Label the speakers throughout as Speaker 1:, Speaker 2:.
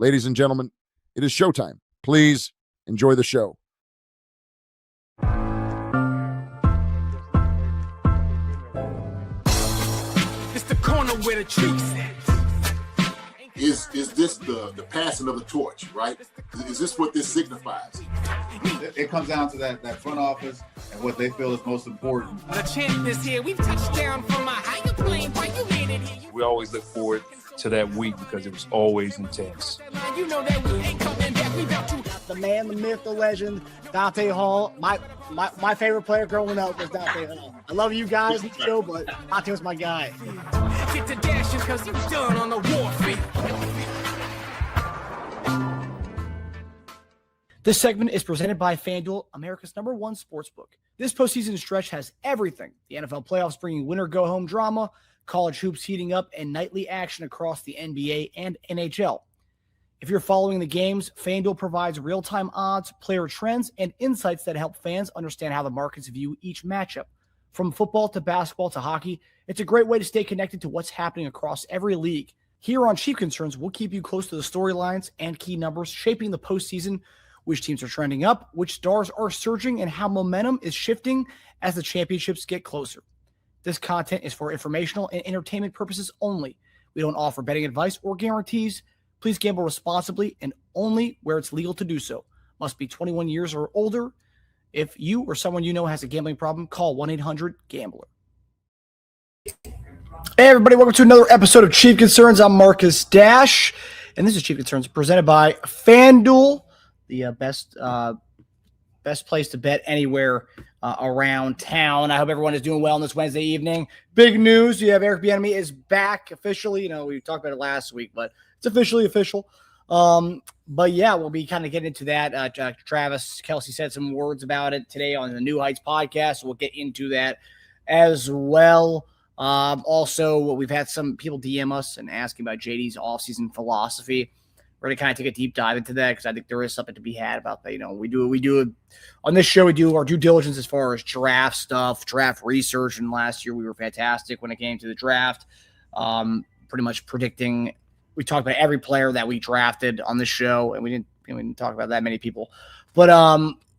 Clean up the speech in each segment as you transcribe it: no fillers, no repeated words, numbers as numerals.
Speaker 1: Ladies and gentlemen, it is showtime. Please enjoy the show.
Speaker 2: It's the corner where the trees at.
Speaker 3: Is this the passing of the torch, right? Is this what this signifies?
Speaker 4: It comes down to that front office and what they feel is most important.
Speaker 2: The champ is here. We've touched down from a higher plane. Why you made it here?
Speaker 5: We always look forward to that week because it was always intense.
Speaker 2: You know that we ain't coming back. We about to.
Speaker 6: The man, the myth, the legend, Dante Hall. My favorite player growing up was Dante Hall. I love you guys in the show, but Dante was my guy.
Speaker 2: Get to dashing because you done on the warfare.
Speaker 6: This segment is presented by FanDuel, America's #1 sportsbook. This postseason stretch has everything. The NFL playoffs bringing winner go-home drama, college hoops heating up, and nightly action across the NBA and NHL. If you're following the games, FanDuel provides real-time odds, player trends, and insights that help fans understand how the markets view each matchup. From football to basketball to hockey, it's a great way to stay connected to what's happening across every league. Here on Chief Concerns, we'll keep you close to the storylines and key numbers shaping the postseason, which teams are trending up, which stars are surging, and how momentum is shifting as the championships get closer. This content is for informational and entertainment purposes only. We don't offer betting advice or guarantees. Please gamble responsibly and only where it's legal to do so. Must be 21 years or older. If you or someone you know has a gambling problem, call 1-800-GAMBLER. Hey, everybody. Welcome to another episode of Chief Concerns. I'm Marcus Dash, and this is Chief Concerns presented by FanDuel, the best place to bet anywhere around town. I hope everyone is doing well on this Wednesday evening. Big news. You have Eric Bieniemy is back officially. You know, we talked about it last week, but it's officially official. But yeah, we'll be kind of getting into that. Travis Kelce said some words about it today on the New Heights podcast. So we'll get into that as well. Also, we've had some people DM us and asking about JD's offseason philosophy. We're going to kind of take a deep dive into that because I think there is something to be had about that. You know, we do on this show, we do our due diligence as far as draft stuff, draft research. And last year we were fantastic when it came to the draft. Pretty much predicting. We talked about every player that we drafted on the show, and we didn't talk about that many people. But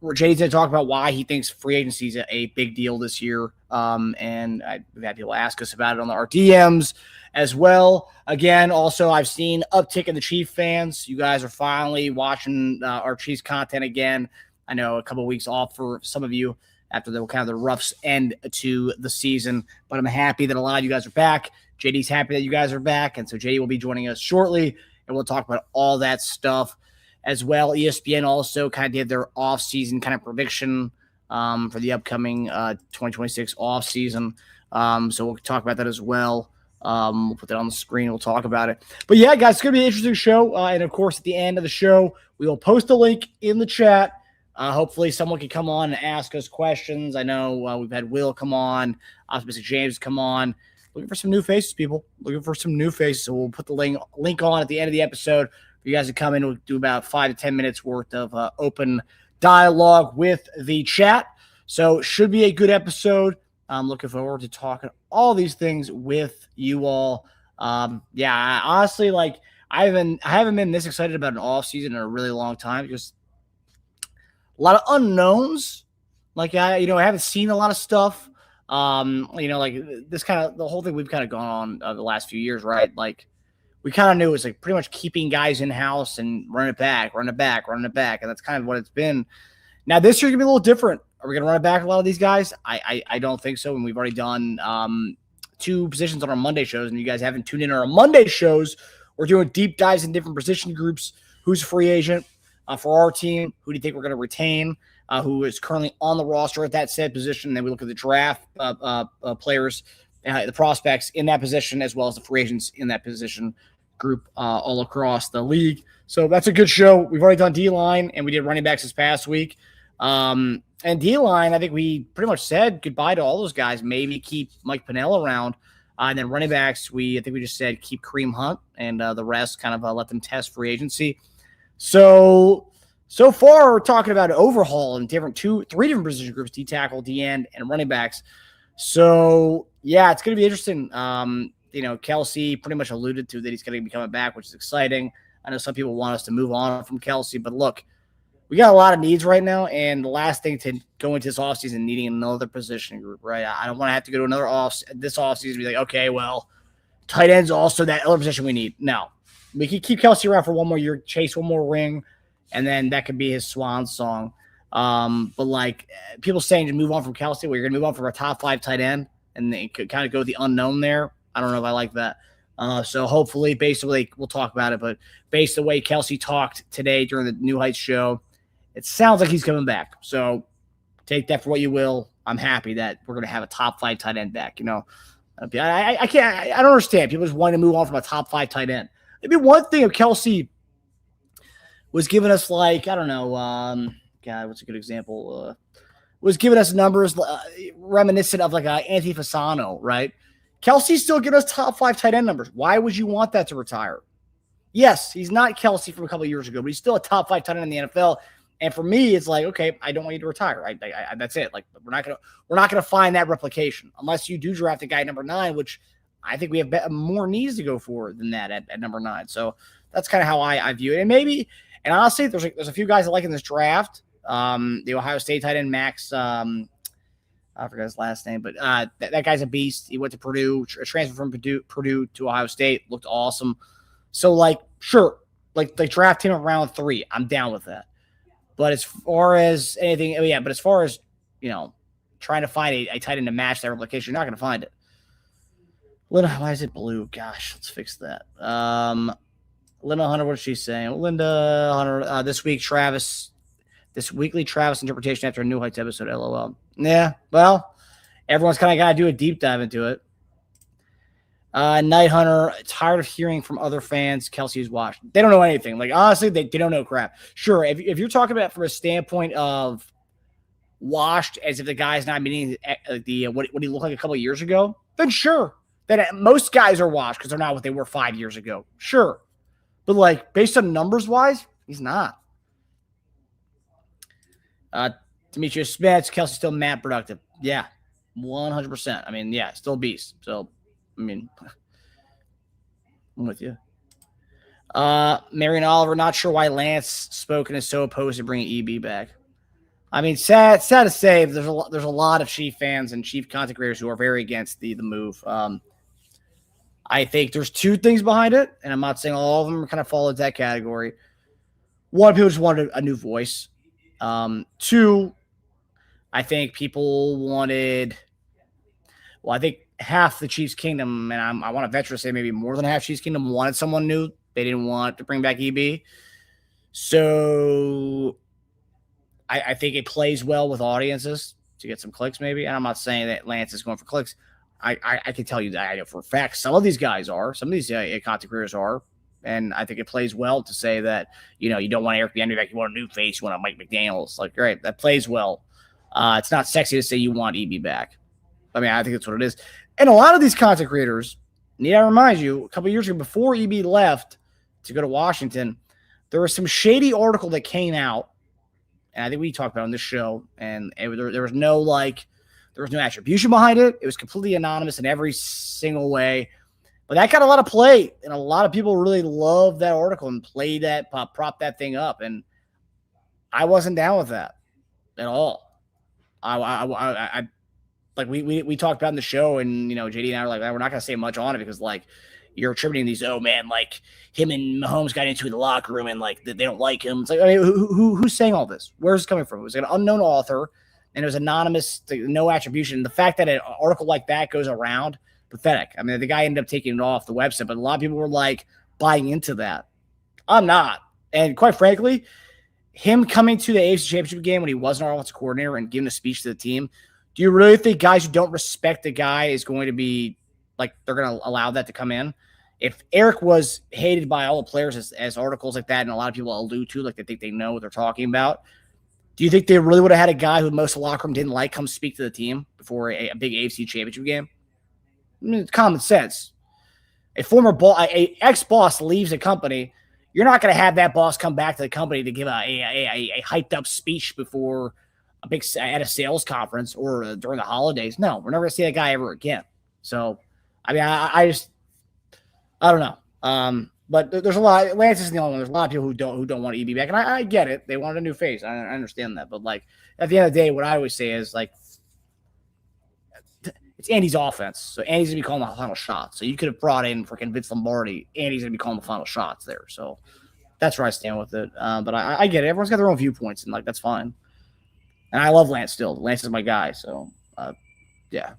Speaker 6: JD's going to talk about why he thinks free agency is a big deal this year. And we've had people ask us about it on our DMs as well. Again, also, I've seen uptick in the Chief fans. You guys are finally watching our Chiefs content again. I know a couple of weeks off for some of you after the kind of the rough end to the season, but I'm happy that a lot of you guys are back. JD's happy that you guys are back, and so JD will be joining us shortly, and we'll talk about all that stuff as well. ESPN also kind of did their off-season kind of prediction for the upcoming 2026 off-season, so we'll talk about that as well. We'll put that on the screen. We'll talk about it. But yeah, guys, it's going to be an interesting show, and of course, at the end of the show, we will post a link in the chat. Hopefully someone can come on and ask us questions. I know we've had Will come on, Optimistic James come on. Looking for some new faces, people. Looking for some new faces. So we'll put the link on at the end of the episode for you guys to come in. We'll do about 5 to 10 minutes worth of open dialogue with the chat. So should be a good episode. I'm looking forward to talking all these things with you all. Yeah, honestly, like I haven't been this excited about an off season in a really long time because a lot of unknowns. Like I haven't seen a lot of stuff. Like this kind of the whole thing we've kind of gone on the last few years, right? Like we kind of knew it was like pretty much keeping guys in house and run it back, and that's kind of what it's been. Now this year's gonna be a little different. Are we gonna run it back a lot of these guys? I don't think so. And we've already done 2 positions on our Monday shows, and you guys haven't tuned in on our Monday shows. We're doing deep dives in different position groups. Who's a free agent for our team? Who do you think we're gonna retain? Who is currently on the roster at that said position. And then we look at the draft players, the prospects in that position, as well as the free agents in that position group all across the league. So that's a good show. We've already done D-line, and we did running backs this past week. And D-line, I think we pretty much said goodbye to all those guys, maybe keep Mike Pennell around. And then running backs, I think we just said keep Kareem Hunt, and the rest kind of let them test free agency. So far, we're talking about an overhaul in 3 different position groups: D tackle, D end, and running backs. So yeah, it's going to be interesting. Kelce pretty much alluded to that he's going to be coming back, which is exciting. I know some people want us to move on from Kelce, but look, we got a lot of needs right now, and the last thing to go into this offseason needing another position group, right? I don't want to have to go to another this offseason and be like, okay, well, tight end's also that other position we need. No. We can keep Kelce around for one more year, chase one more ring, and then that could be his swan song. But like people saying to move on from Kelce, well, you're gonna move on from a top 5 tight end, and they could kind of go the unknown there. I don't know if I like that. So hopefully, basically, we'll talk about it. But based on the way Kelce talked today during the New Heights show, it sounds like he's coming back. So take that for what you will. I'm happy that we're gonna have a top 5 tight end back. You know, I don't understand people just wanting to move on from a top 5 tight end. Maybe one thing if Kelce was giving us like, I don't know, God, what's a good example? Was giving us numbers reminiscent of like Anthony Fasano, right? Kelce still giving us top 5 tight end numbers. Why would you want that to retire? Yes, he's not Kelce from a couple of years ago, but he's still a top 5 tight end in the NFL. And for me, it's like, okay, I don't want you to retire. That's it. Like we're not gonna find that replication unless you do draft a guy number 9, which I think we have more needs to go for than that at number 9. So that's kind of how I view it. And maybe, and honestly, there's a few guys I like in this draft. The Ohio State tight end, Max, I forgot his last name, but that guy's a beast. He went to Purdue, transferred from Purdue to Ohio State, looked awesome. So, like, sure, like draft him in round 3. I'm down with that. But as far as anything, as far as, you know, trying to find a tight end to match that replication, you're not going to find it. Linda, why is it blue? Gosh, let's fix that. Linda Hunter, what is she saying? Linda Hunter, this weekly Travis interpretation after a New Heights episode, LOL. Yeah, well, everyone's kind of got to do a deep dive into it. Night Hunter, tired of hearing from other fans Kelce's washed. They don't know anything. Like, honestly, they don't know crap. Sure, if you're talking about from a standpoint of washed as if the guy's not meeting what he looked like a couple of years ago, then sure. Then most guys are washed because they're not what they were 5 years ago. Sure. But, like, based on numbers-wise, he's not. Demetrius Smith, Kelce still mad productive. Yeah, 100%. I mean, yeah, still a beast. So, I mean, I'm with you. Marion Oliver, not sure why Lance Spoken is so opposed to bringing EB back. I mean, sad to say, there's a lot of Chief fans and Chief content creators who are very against the move. I think there's 2 things behind it, and I'm not saying all of them kind of fall into that category. One, people just wanted a new voice. 2, I think people wanted, well, I think half the Chiefs Kingdom, and I want to venture to say maybe more than half Chiefs Kingdom wanted someone new. They didn't want to bring back EB. So I think it plays well with audiences to get some clicks maybe. And I'm not saying that Lance is going for clicks. I can tell you that I know for a fact some of these guys are. Some of these content creators are. And I think it plays well to say that, you know, you don't want Eric Bieniemy back. You want a new face. You want a Mike McDaniels. Like, right, that plays well. It's not sexy to say you want EB back. I mean, I think that's what it is. And a lot of these content creators, need I remind you, a couple of years ago before EB left to go to Washington, there was some shady article that came out, and I think we talked about it on this show, and there was no attribution behind it. It was completely anonymous in every single way. But that got a lot of play, and a lot of people really loved that article and played that, prop that thing up. And I wasn't down with that at all. I like we talked about in the show, and you know, JD and I were like, we're not going to say much on it because like you're attributing these. Oh man, like him and Mahomes got into the locker room and like they don't like him. It's like, I mean, who's saying all this? Where's it coming from? It was an unknown author, and it was anonymous, no attribution. The fact that an article like that goes around. Pathetic. I mean, the guy ended up taking it off the website, but a lot of people were like buying into that. I'm not. And quite frankly, him coming to the AFC Championship game when he wasn't our offensive coordinator and giving a speech to the team, do you really think guys who don't respect the guy is going to be like, they're going to allow that to come in? If Eric was hated by all the players as articles like that, and a lot of people allude to, like they think they know what they're talking about, do you think they really would have had a guy who most of the locker room didn't like come speak to the team before a big AFC Championship game? I mean, it's common sense. A ex-boss leaves a company, you're not going to have that boss come back to the company to give a hyped-up speech before at a sales conference or during the holidays. No, we're never going to see that guy ever again. So, I mean, I don't know. But there's a lot. Lance isn't the only one. There's a lot of people who don't want EB back, and I get it. They wanted a new face. I understand that. But like at the end of the day, what I always say is like it's Andy's offense. So Andy's gonna be calling the final shots. So you could have brought in freaking Vince Lombardi. Andy's gonna be calling the final shots there. So that's where I stand with it. But I get it. Everyone's got their own viewpoints, and like that's fine. And I love Lance still. Lance is my guy. So yeah.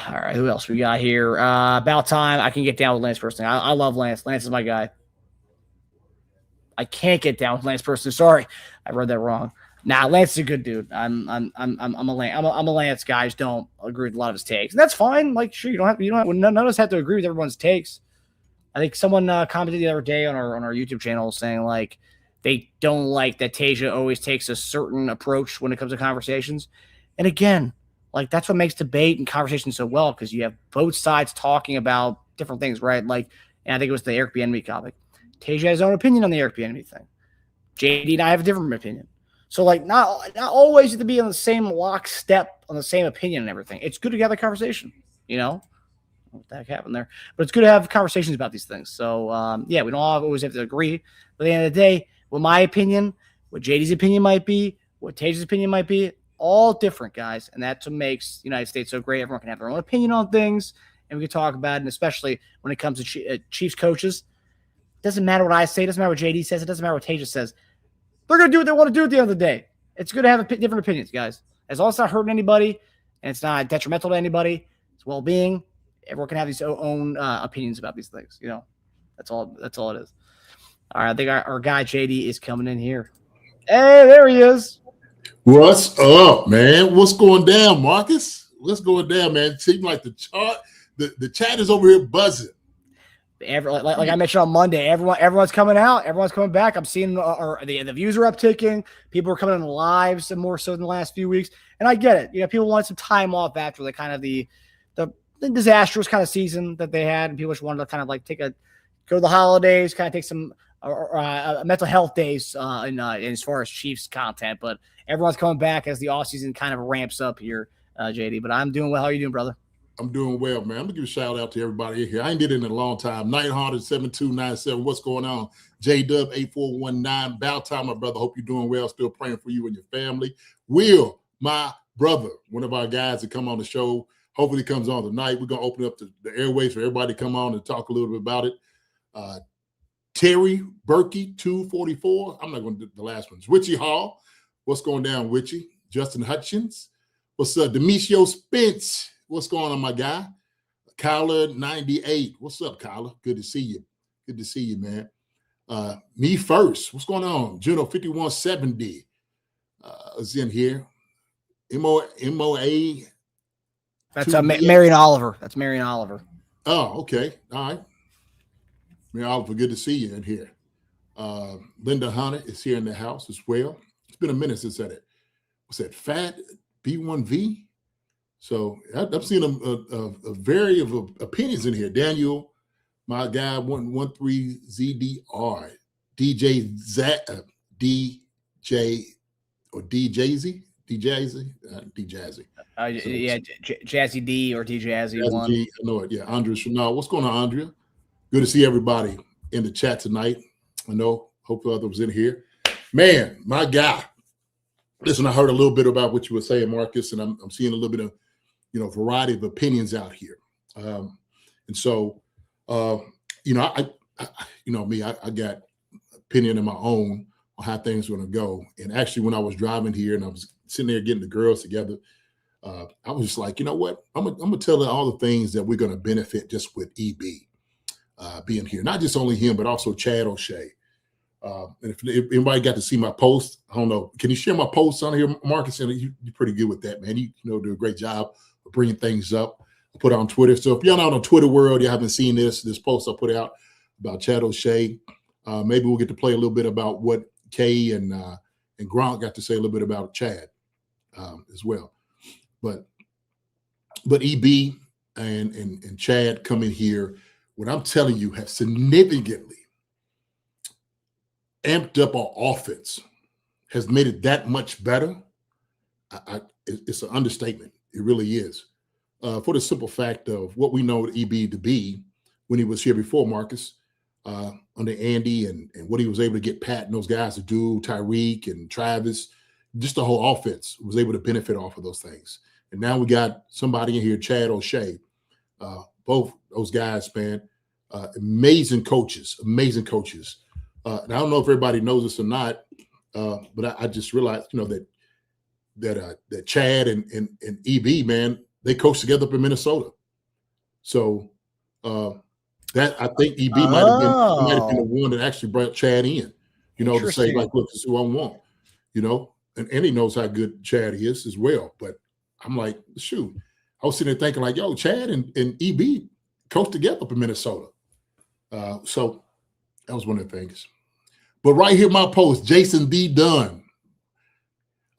Speaker 6: All right, who else we got here? About time. I can get down with Lance personally. I love Lance. Lance is my guy. I can't get down with Lance personally. Sorry, I read that wrong. Nah, Lance is a good dude. I'm a Lance guy. I just don't agree with a lot of his takes, and that's fine. Like, sure, none of us have to agree with everyone's takes. I think someone commented the other day on our YouTube channel saying like they don't like that Teja always takes a certain approach when it comes to conversations, and again. Like, that's what makes debate and conversation so well, because you have both sides talking about different things, right? Like, and I think it was the Eric Bieniemy topic. Teja has his own opinion on the Eric Bieniemy thing. JD and I have a different opinion. So, like, not always to be on the same lockstep, on the same opinion and everything. It's good to have a conversation, you know? What the heck happened there? But it's good to have conversations about these things. So, yeah, we don't always have to agree. But at the end of the day, what my opinion, what JD's opinion might be, what Teja's opinion might be, all different, guys, and that's what makes the United States so great. Everyone can have their own opinion on things, and we can talk about it, and especially when it comes to Chiefs coaches. It doesn't matter what I say. It doesn't matter what JD says. It doesn't matter what Teja says. They're going to do what they want to do at the end of the day. It's good to have different opinions, guys. As long as it's not hurting anybody, and it's not detrimental to anybody, it's well-being, everyone can have these own opinions about these things. You know, that's all it is. All right, I think our guy JD is coming in here. Hey, there he is.
Speaker 3: What's up, man? What's going down, Marcus? What's going down, man? It seems like the chat is over here buzzing.
Speaker 6: Like I mentioned on Monday, everyone's coming out, everyone's coming back. I'm seeing the views are upticking. People are coming on the lives and more so than the last few weeks. And I get it. You know, people want some time off after the kind of the disastrous kind of season that they had, and people just wanted to kind of like go to the holidays, kind of take some mental health days in as far as Chiefs content. But everyone's coming back as the offseason kind of ramps up here, JD. But I'm doing well. How are you doing, brother?
Speaker 3: I'm doing well, man. I'm going to give a shout out to everybody here. I ain't did it in a long time. Nighthearted 7297. What's going on? J-Dub 8419. About time, my brother. Hope you're doing well. Still praying for you and your family. Will, my brother, one of our guys that come on the show, hopefully comes on tonight. We're going to open up the airways for everybody to come on and talk a little bit about it. Terry Berkey, 244. I'm not going to do the last ones. Richie Hall. What's going down, Richie? Justin Hutchins. What's up? Demetrio Spence. What's going on, my guy? Kyler 98. What's up, Kyler? Good to see you. Good to see you, man. Me first. What's going on? Juno 5170 is in here. MOA.
Speaker 6: That's Marion Oliver. That's Marion Oliver.
Speaker 3: Oh, okay. All right. Marion Oliver, good to see you in here. Linda Hunter is here in the house as well. It's been a minute since I said it. What's that? Fat B1V? So I've seen a variety of opinions in here. Daniel, my guy, 113ZDR, DJ or DJZ, DJazzy.
Speaker 6: Yeah, Jazzy D or DJazzy
Speaker 3: Jazzy
Speaker 6: one.
Speaker 3: G, I know it. Yeah, Andrea Chanel. What's going on, Andrea? Good to see everybody in the chat tonight. I know. Hopefully others in here. Man, my guy. Listen, I heard a little bit about what you were saying, Marcus, and I'm seeing a little bit of, variety of opinions out here. And so, I got opinion of my own on how things are going to go. And actually, when I was driving here and I was sitting there getting the girls together, I was just like, you know what? I'm gonna tell her all the things that we're going to benefit just with EB being here. Not just only him, but also Chad O'Shea. And if anybody got to see my post, I don't know. Can you share my posts on here, Marcus? And you're pretty good with that, man. You do a great job of bringing things up. I put it on Twitter. So if you're not on Twitter world, you haven't seen this post I put out about Chad O'Shea. Maybe we'll get to play a little bit about what Kay and Gronk got to say a little bit about Chad as well. But EB and Chad coming here, what I'm telling you, have significantly amped up our offense, has made it that much better. It's an understatement. It really is. For the simple fact of what we know EB to be, when he was here before, Marcus, under Andy, and what he was able to get Pat and those guys to do, Tyreek and Travis, just the whole offense was able to benefit off of those things. And now we got somebody in here, Chad O'Shea. Both those guys, man, amazing coaches. And I don't know if everybody knows this or not, but I just realized, that Chad and EB, man, they coached together up in Minnesota. So that I think EB might have been the one that actually brought Chad in, to say, like, look, this is who I want, and he knows how good Chad is as well. But I'm like, shoot, I was sitting there thinking, like, yo, Chad and EB coached together up in Minnesota. So that was one of the things. But right here, my post, Jason D. Dunn.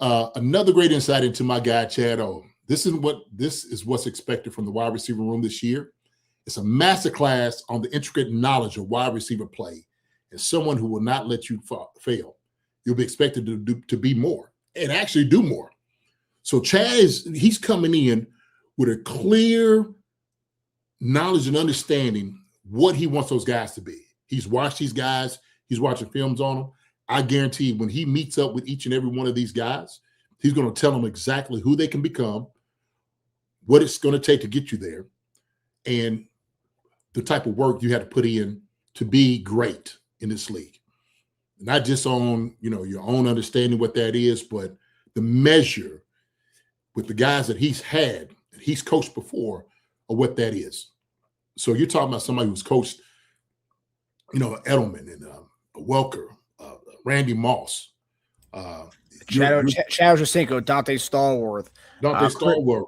Speaker 3: Another great insight into my guy, Chad O. This is what's expected from the wide receiver room this year. It's a masterclass on the intricate knowledge of wide receiver play and someone who will not let you fail. You'll be expected to be more and actually do more. So Chad he's coming in with a clear knowledge and understanding what he wants those guys to be. He's watched these guys. He's watching films on them. I guarantee when he meets up with each and every one of these guys, he's going to tell them exactly who they can become, what it's going to take to get you there, and the type of work you have to put in to be great in this league. Not just on, your own understanding what that is, but the measure with the guys that he's coached before, of what that is. So you're talking about somebody who's coached, Edelman and Welker, Randy Moss,
Speaker 6: Chad Ochocinco, Dante Stallworth,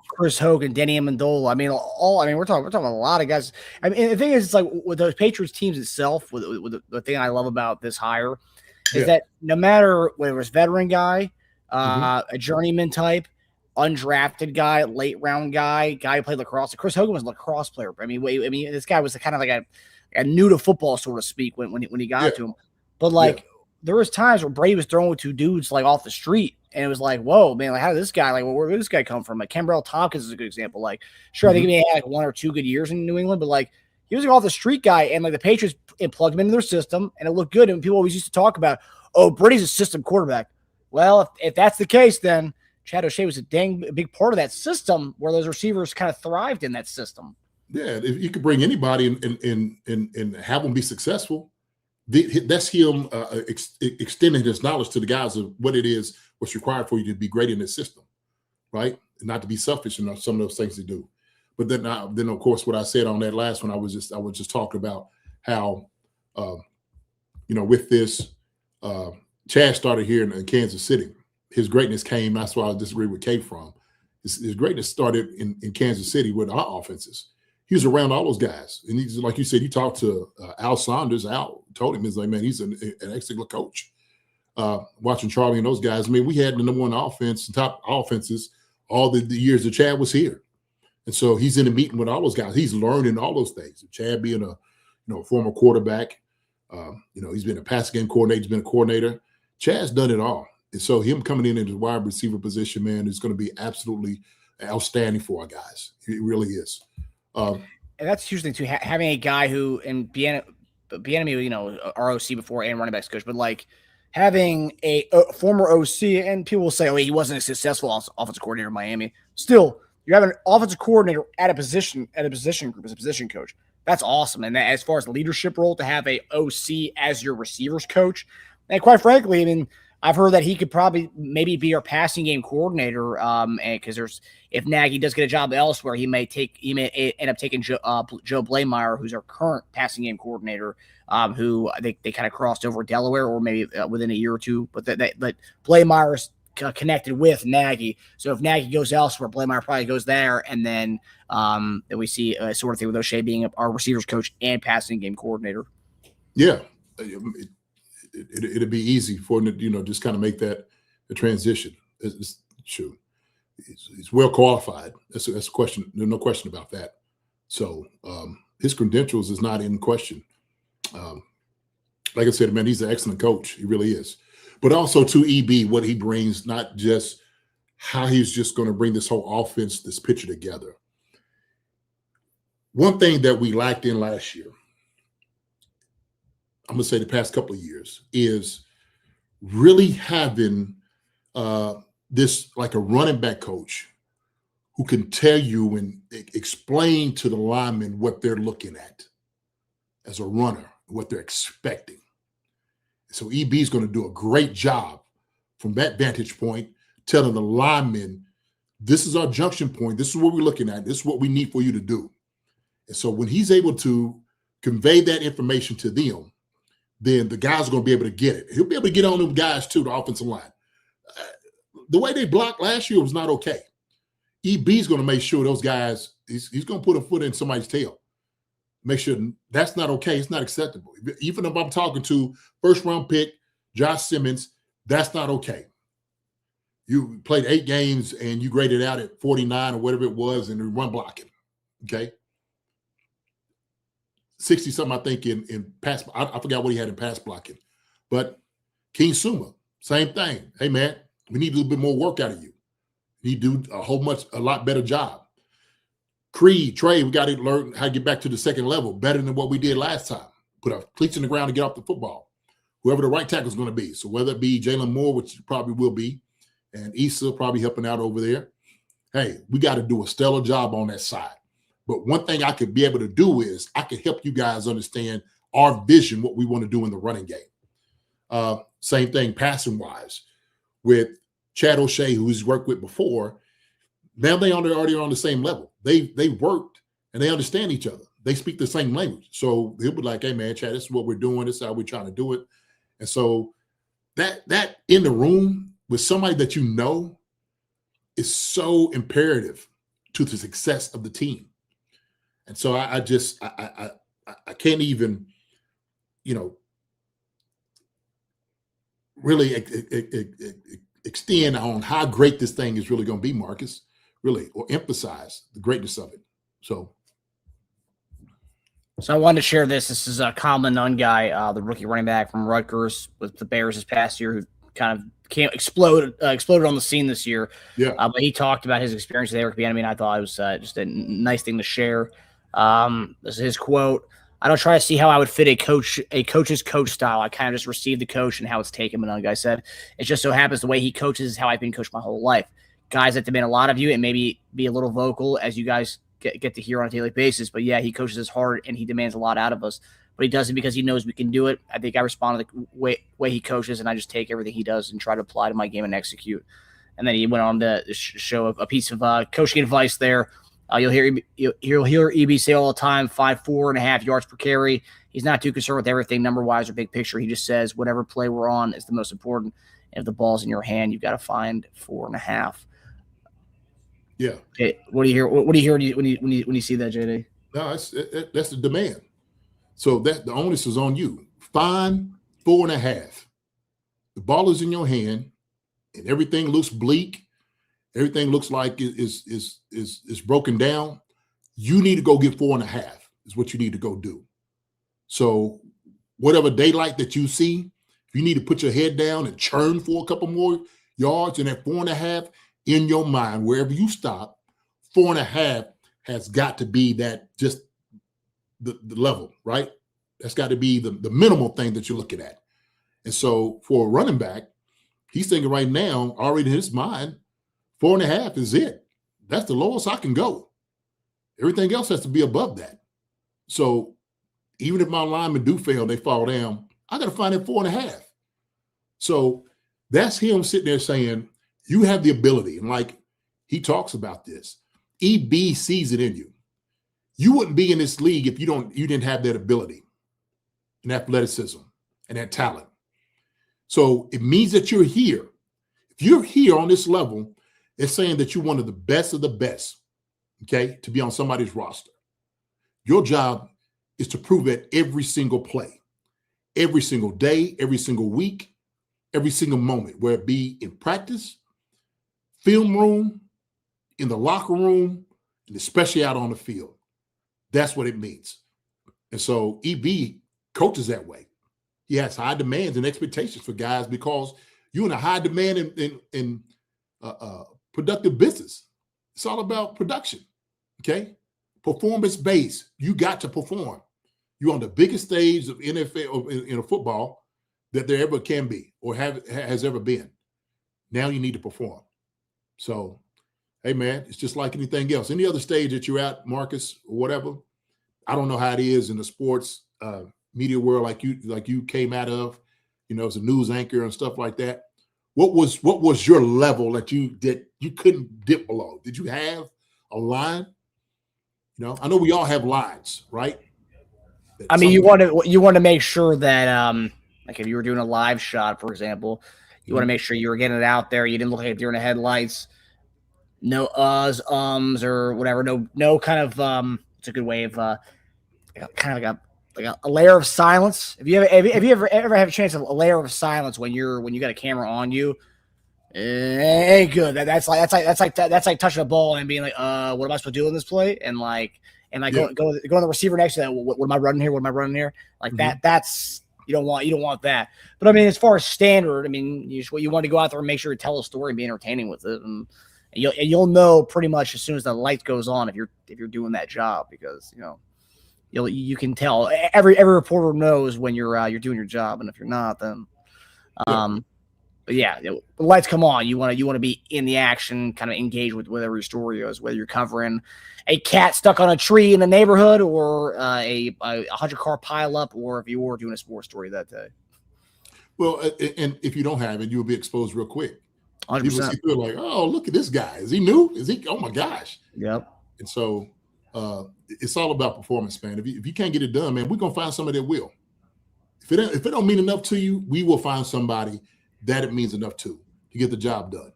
Speaker 6: Chris Hogan, Denny Amendola. We're talking about a lot of guys. And the thing is, it's like with those Patriots teams itself, with the thing I love about this hire is that no matter whether it's veteran guy, a journeyman type, undrafted guy, late round guy who played lacrosse. Chris Hogan was a lacrosse player. This guy was kind of like a new to football, so to speak, when he got to him. But there was times where Brady was throwing with two dudes like off the street, and it was like, whoa, man, like how did this guy, like, where did this guy come from? Like Cambrell Tompkins is a good example. Like, sure, I think he had like 1 or 2 good years in New England, but like he was like off the street guy, and like the Patriots plugged him into their system, and it looked good. And people always used to talk about, oh, Brady's a system quarterback. Well, if that's the case, then Chad O'Shea was a big part of that system where those receivers kind of thrived in that system.
Speaker 3: Yeah, if you could bring anybody and have them be successful, that's him extending his knowledge to the guys of what it is, what's required for you to be great in this system, right? And not to be selfish in some of those things to do. But then of course, what I said on that last one, I was just talking about how, with this, Chad started here in Kansas City. His greatness came. That's why I disagree with Kay from. His greatness started in Kansas City with our offenses. He was around all those guys. And he's, like you said, you talked to Al Saunders. Al told him, he's like, man, he's an excellent coach. Watching Charlie and those guys, we had the number one offense, top offenses, all the years that Chad was here. And so he's in a meeting with all those guys. He's learning all those things. Chad being a former quarterback, he's been a passing game coordinator, he's been a coordinator. Chad's done it all. And so him coming in the wide receiver position, man, is going to be absolutely outstanding for our guys. It really is.
Speaker 6: And that's a huge thing too. Having a guy who, and Bieniemy, ROC before and running backs coach, but like having a former OC, and people will say, oh, he wasn't a successful offensive coordinator in Miami. Still, you're having an offensive coordinator at a position group as a position coach. That's awesome. And that, as far as the leadership role, to have a OC as your receivers coach, and quite frankly, I've heard that he could probably maybe be our passing game coordinator. And because if Nagy does get a job elsewhere, he may end up taking Joe Blameyer, who's our current passing game coordinator, who I think they kind of crossed over Delaware, or maybe within a year or two. But Blameyer is connected with Nagy, so if Nagy goes elsewhere, Blameyer probably goes there, and then we see a sort of thing with O'Shea being our receivers coach and passing game coordinator.
Speaker 3: Yeah. It'd be easy for him to, just kind of make that a transition. It's true. He's well qualified. That's a question. There's no question about that. So his credentials is not in question. Like I said, man, he's an excellent coach. He really is. But also to EB, what he brings, not just how he's just going to bring this whole offense, this picture together. one thing that we lacked in last year, I'm going to say the past couple of years, is really having this like a running back coach who can tell you and explain to the linemen what they're looking at as a runner, what they're expecting. So EB is going to do a great job from that vantage point, telling the linemen, this is our junction point. This is what we're looking at. This is what we need for you to do. And so when he's able to convey that information to them, then the guys are going to be able to get it. He'll be able to get on them guys too, the offensive line. The way they blocked last year was not okay. EB is going to make sure those guys, he's going to put a foot in somebody's tail. Make sure that's not okay. It's not acceptable. Even if I'm talking to first-round pick Josh Simmons, that's not okay. You played 8 games and you graded out at 49 or whatever it was and you run blocking, okay? 60-something, I think, in pass. I forgot what he had in pass blocking. But King Suma, same thing. Hey, man, we need a little bit more work out of you. You need to do a lot better job. Creed, Trey, we got to learn how to get back to the second level better than what we did last time. Put our cleats in the ground to get off the football. Whoever the right tackle is going to be. So whether it be Jalen Moore, which probably will be, and Issa probably helping out over there, hey, we got to do a stellar job on that side. But one thing I could be able to do is I could help you guys understand our vision, what we want to do in the running game. Same thing passing-wise with Chad O'Shea, who he's worked with before. Now they already on the same level. They worked and they understand each other. They speak the same language. So he'll be like, hey, man, Chad, this is what we're doing. This is how we're trying to do it. And so that in the room with somebody that you know is so imperative to the success of the team. And so I can't even, really extend on how great this thing is really going to be, Marcus, really, or emphasize the greatness of it. So
Speaker 6: I wanted to share this. This is a Common Dunn guy, the rookie running back from Rutgers with the Bears this past year, who kind of exploded on the scene this year.
Speaker 3: Yeah.
Speaker 6: But he talked about his experience with Eric Bieniemy, and I thought it was just a nice thing to share. This is his quote. I don't try to see how I would fit a coach's coach style. I kind of just receive the coach and how it's taken. But another guy said, it just so happens the way he coaches is how I've been coached my whole life. Guys that demand a lot of you and maybe be a little vocal as you guys get to hear on a daily basis. But yeah, he coaches us hard and he demands a lot out of us. But he does it because he knows we can do it. I think I respond to the way he coaches, and I just take everything he does and try to apply to my game and execute. And then he went on to show a piece of coaching advice there. You'll hear EB say all the time, 4.5 yards per carry. He's not too concerned with everything number-wise or big picture. He just says whatever play we're on is the most important. And if the ball's in your hand, you've got to find 4.5.
Speaker 3: Yeah.
Speaker 6: Okay, what do you hear? What do you hear when you see that, JD?
Speaker 3: No, that's the demand. So that the onus is on you. Find 4.5. The ball is in your hand, and everything looks bleak. Everything looks like is broken down. You need to go get 4.5 is what you need to go do. So whatever daylight that you see, if you need to put your head down and churn for a couple more yards, and at 4.5 in your mind, wherever you stop, 4.5 has got to be that just the level, right? That's got to be the minimal thing that you're looking at. And so for a running back, he's thinking right now, already in his mind, 4.5 is it. That's the lowest I can go. Everything else has to be above that. So even if my linemen do fail, they fall down, I got to find that 4.5. So that's him sitting there saying, you have the ability. And like he talks about this, EB sees it in you. You wouldn't be in this league if you didn't have that ability and athleticism and that talent. So it means that you're here. If you're here on this level, it's saying that you're one of the best, okay, to be on somebody's roster. Your job is to prove it every single play, every single day, every single week, every single moment, where it be in practice, film room, in the locker room, and especially out on the field. That's what it means. And so EB coaches that way. He has high demands and expectations for guys because you're in a high demand in productive business. It's all about production, okay? performance-based. You got to perform. You're on the biggest stage of NFL in a football that there ever can be or has ever been. Now you need to perform. So, hey, man, it's just like anything else. Any other stage that you're at, Marcus, or whatever, I don't know how it is in the sports media world like you came out of, as a news anchor and stuff like that. What was your level that you couldn't dip below? Did you have a line? I know we all have lines, right?
Speaker 6: I mean, you want to make sure that like if you were doing a live shot, for example, you want to make sure you were getting it out there. You didn't look like you're in the headlights. No ums or whatever. No kind of it's a good way of kind of like a layer of silence. If you ever have a chance of a layer of silence when you got a camera on you, it ain't good. That's like touching a ball and being like, what am I supposed to do in this play? And go on the receiver next to that. What am I running here? What am I running here? Like that. That's you don't want that. But I mean, as far as standard, I mean, you want to go out there and make sure you tell a story and be entertaining with it, and you'll know pretty much as soon as the light goes on if you're doing that job, because you can tell. Every reporter knows when you're doing your job, and if you're not, then but yeah, the lights come on. You want to be in the action, kind of engaged with whatever your story is, whether you're covering a cat stuck on a tree in the neighborhood or a 100-car pileup, or if you were doing a sports story that day.
Speaker 3: Well, and if you don't have it, you'll be exposed real quick.
Speaker 6: 100%.
Speaker 3: People see through like, oh, look at this guy. Is he new? Is he? Oh my gosh.
Speaker 6: Yep.
Speaker 3: And so it's all about performance, man. If you can't get it done, man, we're gonna find somebody that will. If it don't mean enough to you, we will find somebody that it means enough to get the job done.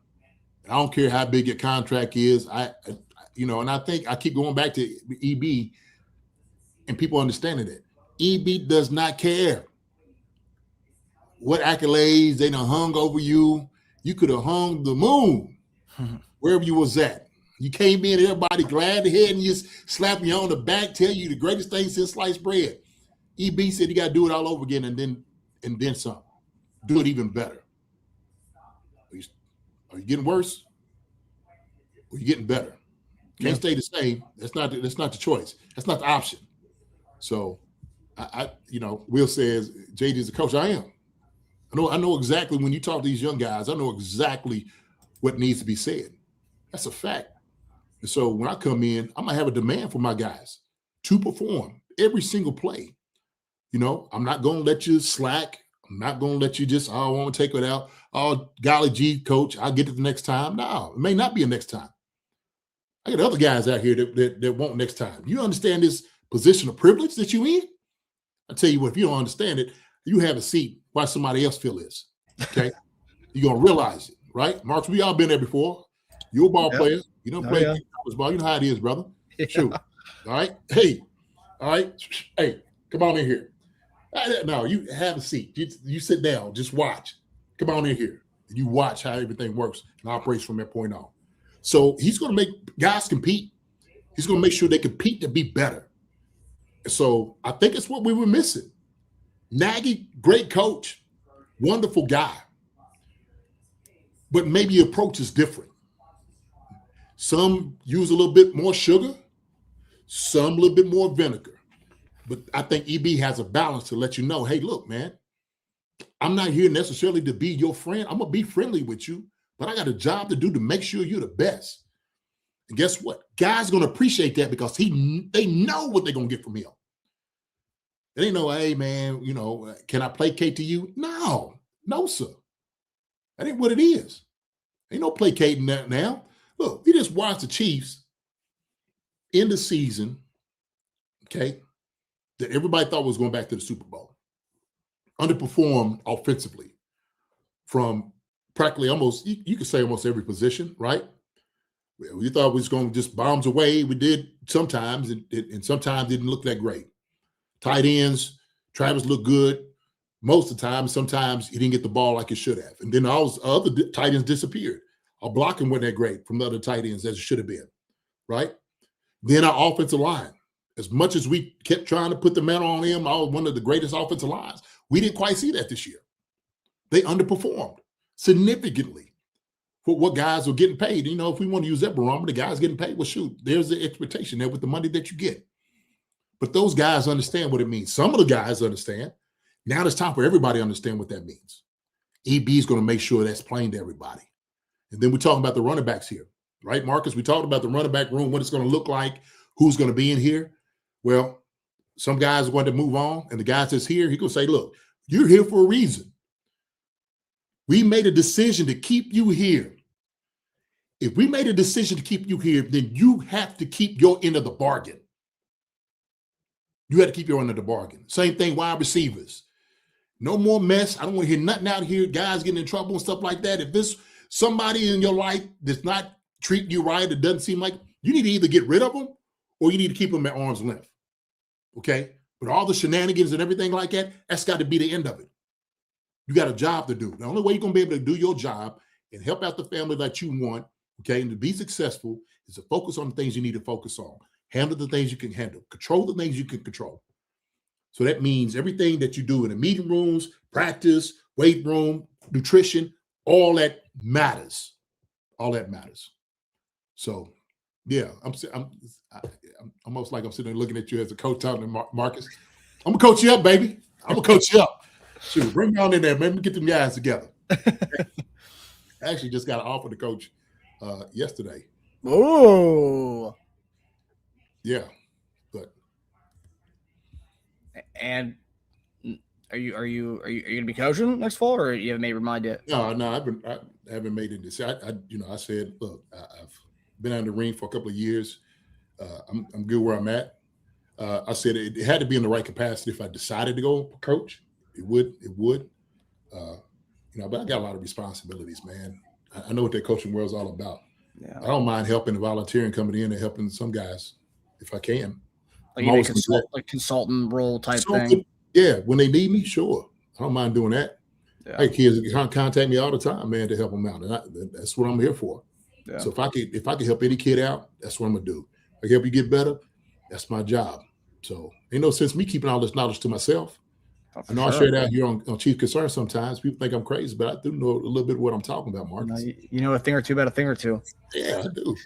Speaker 3: And I don't care how big your contract is. And I think I keep going back to EB, and people understanding it. EB does not care what accolades they done hung over you. You could have hung the moon wherever you was at. You came in, everybody glad to hear, and you just slap you on the back, tell you the greatest thing since sliced bread. EB said you got to do it all over again and then some. Do it even better. Are you getting worse? Or are you getting better? Can't stay the same. That's not the choice. That's not the option. So, Will says, JD is a coach. I am. I know exactly when you talk to these young guys, I know exactly what needs to be said. That's a fact. And so when I come in, I'm going to have a demand for my guys to perform every single play. I'm not going to let you slack. I'm not going to let you just, I want to take it out. Oh, golly gee, coach, I'll get it the next time. No, it may not be a next time. I got other guys out here that won't next time. You understand this position of privilege that you in? I tell you what, if you don't understand it, you have a seat why somebody else feel this. Okay? You're going to realize it, right? Marks, we all been there before. You're a ball player. You don't play college ball. You know how it is, brother. Yeah. Shoot. All right? Hey. All right? Hey, come on in here. No, you have a seat. You sit down. Just watch. Come on in here. You watch how everything works and operates from that point on. So he's going to make guys compete. He's going to make sure they compete to be better. So I think it's what we were missing. Nagy, great coach, wonderful guy. But maybe your approach is different. Some use a little bit more sugar, some a little bit more vinegar. But I think EB has a balance to let you know, hey, look, man, I'm not here necessarily to be your friend. I'm going to be friendly with you, but I got a job to do to make sure you're the best. And guess what? Guys are going to appreciate that because they know what they're going to get from him. It ain't no, hey, man, can I placate to you? No, sir. That ain't what it is. Ain't no placating that now. Look, we just watched the Chiefs in the season, okay, that everybody thought was going back to the Super Bowl. Underperformed offensively from practically almost, you could say almost every position, right? We thought we was going to just bombs away. We did sometimes, and sometimes didn't look that great. Tight ends, Travis looked good most of the time. Sometimes he didn't get the ball like he should have. And then all the other tight ends disappeared. Our blocking wasn't that great from the other tight ends as it should have been, right? Then our offensive line. As much as we kept trying to put the mantle on him, one of the greatest offensive lines, we didn't quite see that this year. They underperformed significantly for what guys are getting paid. You know, if we want to use that barometer, the guys getting paid, well, shoot, there's the expectation there with the money that you get. But those guys understand what it means. Some of the guys understand. Now it's time for everybody to understand what that means. EB is going to make sure that's plain to everybody. And then we're talking about the running backs here, right, Marcus? We talked about the running back room, what it's going to look like, who's going to be in here. Well, some guys want to move on, and the guys that's here, he going to say, look, you're here for a reason. We made a decision to keep you here. If we made a decision to keep you here, then you have to keep your end of the bargain. You have to keep your end of the bargain. Same thing, wide receivers. No more mess. I don't want to hear nothing out here, guys getting in trouble and stuff like that. If there's somebody in your life that's not treating you right, it doesn't seem like, you need to either get rid of them or you need to keep them at arm's length. Okay? But all the shenanigans and everything like that, that's got to be the end of it. You got a job to do. The only way you're going to be able to do your job and help out the family that you want, okay, and to be successful is to focus on the things you need to focus on. Handle the things you can handle. Control the things you can control. So that means everything that you do in the meeting rooms, practice, weight room, nutrition, all that matters. All that matters. So, yeah, I'm almost like I'm sitting there looking at you as a coach, talking to Marcus. I'm going to coach you up, baby. I'm going to coach you up. Shoot, bring me on in there, man. Let me get them guys together. I actually just got an offer to coach yesterday.
Speaker 6: Oh.
Speaker 3: Yeah, but
Speaker 6: and are you gonna be coaching next fall, or you haven't made your mind yet?
Speaker 3: No, I haven't made it this. I said, look, I've been out in the ring for a couple of years. I'm good where I'm at. I said it had to be in the right capacity. If I decided to go coach, it would. But I got a lot of responsibilities, man. I know what that coaching world is all about. Yeah. I don't mind helping and volunteering, coming in and helping some guys if I can.
Speaker 6: Like consultant role type thing.
Speaker 3: Yeah, when they need me, sure. I don't mind doing that. Yeah. Hey, kids contact me all the time, man, to help them out, and that's what I'm here for. Yeah. So if I could help any kid out, that's what I'm gonna do. If I can help you get better, that's my job. So ain't no sense me keeping all this knowledge to myself. I know I share it out here on Chief Concern sometimes. People think I'm crazy, but I do know a little bit of what I'm talking about, Marcus.
Speaker 6: You know a thing or two about a thing or two.
Speaker 3: Yeah, I do.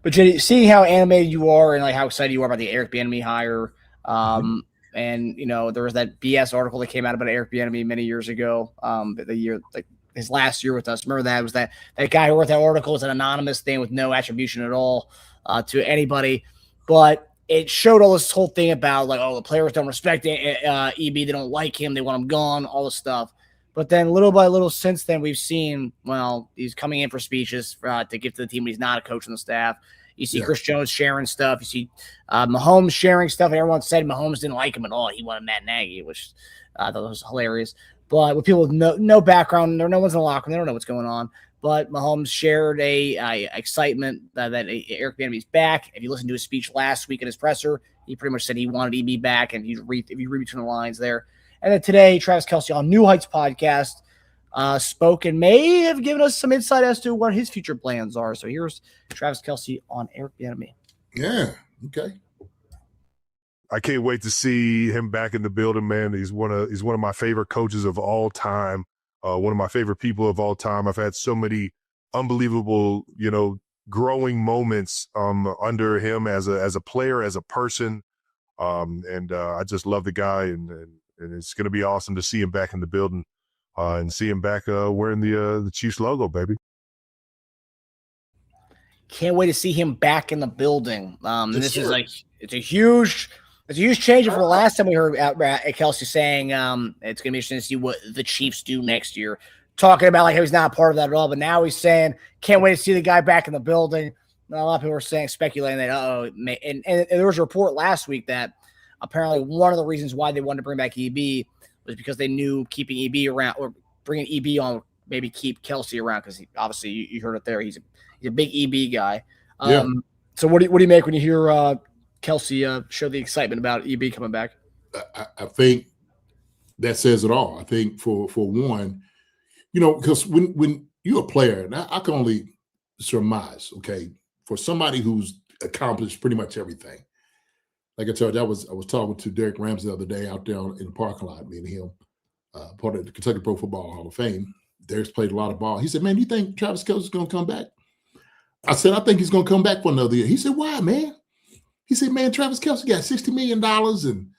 Speaker 6: But Jenny, seeing how animated you are and like how excited you are about the Eric Bieniemy hire, and there was that BS article that came out about Eric Bieniemy many years ago, the year like his last year with us. Remember that? It was that guy who wrote that article was an anonymous thing with no attribution at all to anybody, but it showed all this whole thing about like, oh, the players don't respect EB, they don't like him, they want him gone, all this stuff. But then little by little since then, we've seen, well, he's coming in for speeches to give to the team, but he's not a coach on the staff. You see Chris Jones sharing stuff. You see Mahomes sharing stuff, and everyone said Mahomes didn't like him at all. He wanted Matt Nagy, which I thought was hilarious. But with people with no background, no one's in the locker room, they don't know what's going on. But Mahomes shared a excitement that Eric Bieniemy's back. If you listen to his speech last week at his presser, he pretty much said he wanted EB back, and if you read between the lines there. And then today, Travis Kelce on New Heights podcast spoke and may have given us some insight as to what his future plans are. So here's Travis Kelce on Eric Bieniemy.
Speaker 3: Yeah, okay.
Speaker 7: I can't wait to see him back in the building, man. He's one of my favorite coaches of all time. One of my favorite people of all time. I've had so many unbelievable, growing moments under him as a player, as a person, and I just love the guy, and it's going to be awesome to see him back in the building and see him back wearing the Chiefs logo, baby.
Speaker 6: Can't wait to see him back in the building. This is like it's a huge change from the last time we heard Kelce saying it's going to be interesting to see what the Chiefs do next year. Talking about like how he's not a part of that at all, but now he's saying can't wait to see the guy back in the building. A lot of people are speculating that and there was a report last week that apparently one of the reasons why they wanted to bring back EB was because they knew keeping EB around or bringing EB on maybe keep Kelce around because obviously you heard it there. He's a big EB guy. So what do you make when you hear Kelce show the excitement about EB coming back?
Speaker 3: I think that says it all. I think for one, because when you're a player, and I can only surmise, okay, for somebody who's accomplished pretty much everything. Like I told you, I was talking to Derek Ramsey the other day out there in the parking lot, me and him, part of the Kentucky Pro Football Hall of Fame. Derek's played a lot of ball. He said, man, you think Travis Kelce is going to come back? I said, I think he's going to come back for another year. He said, why, man? He said, man, Travis Kelce got $60 million and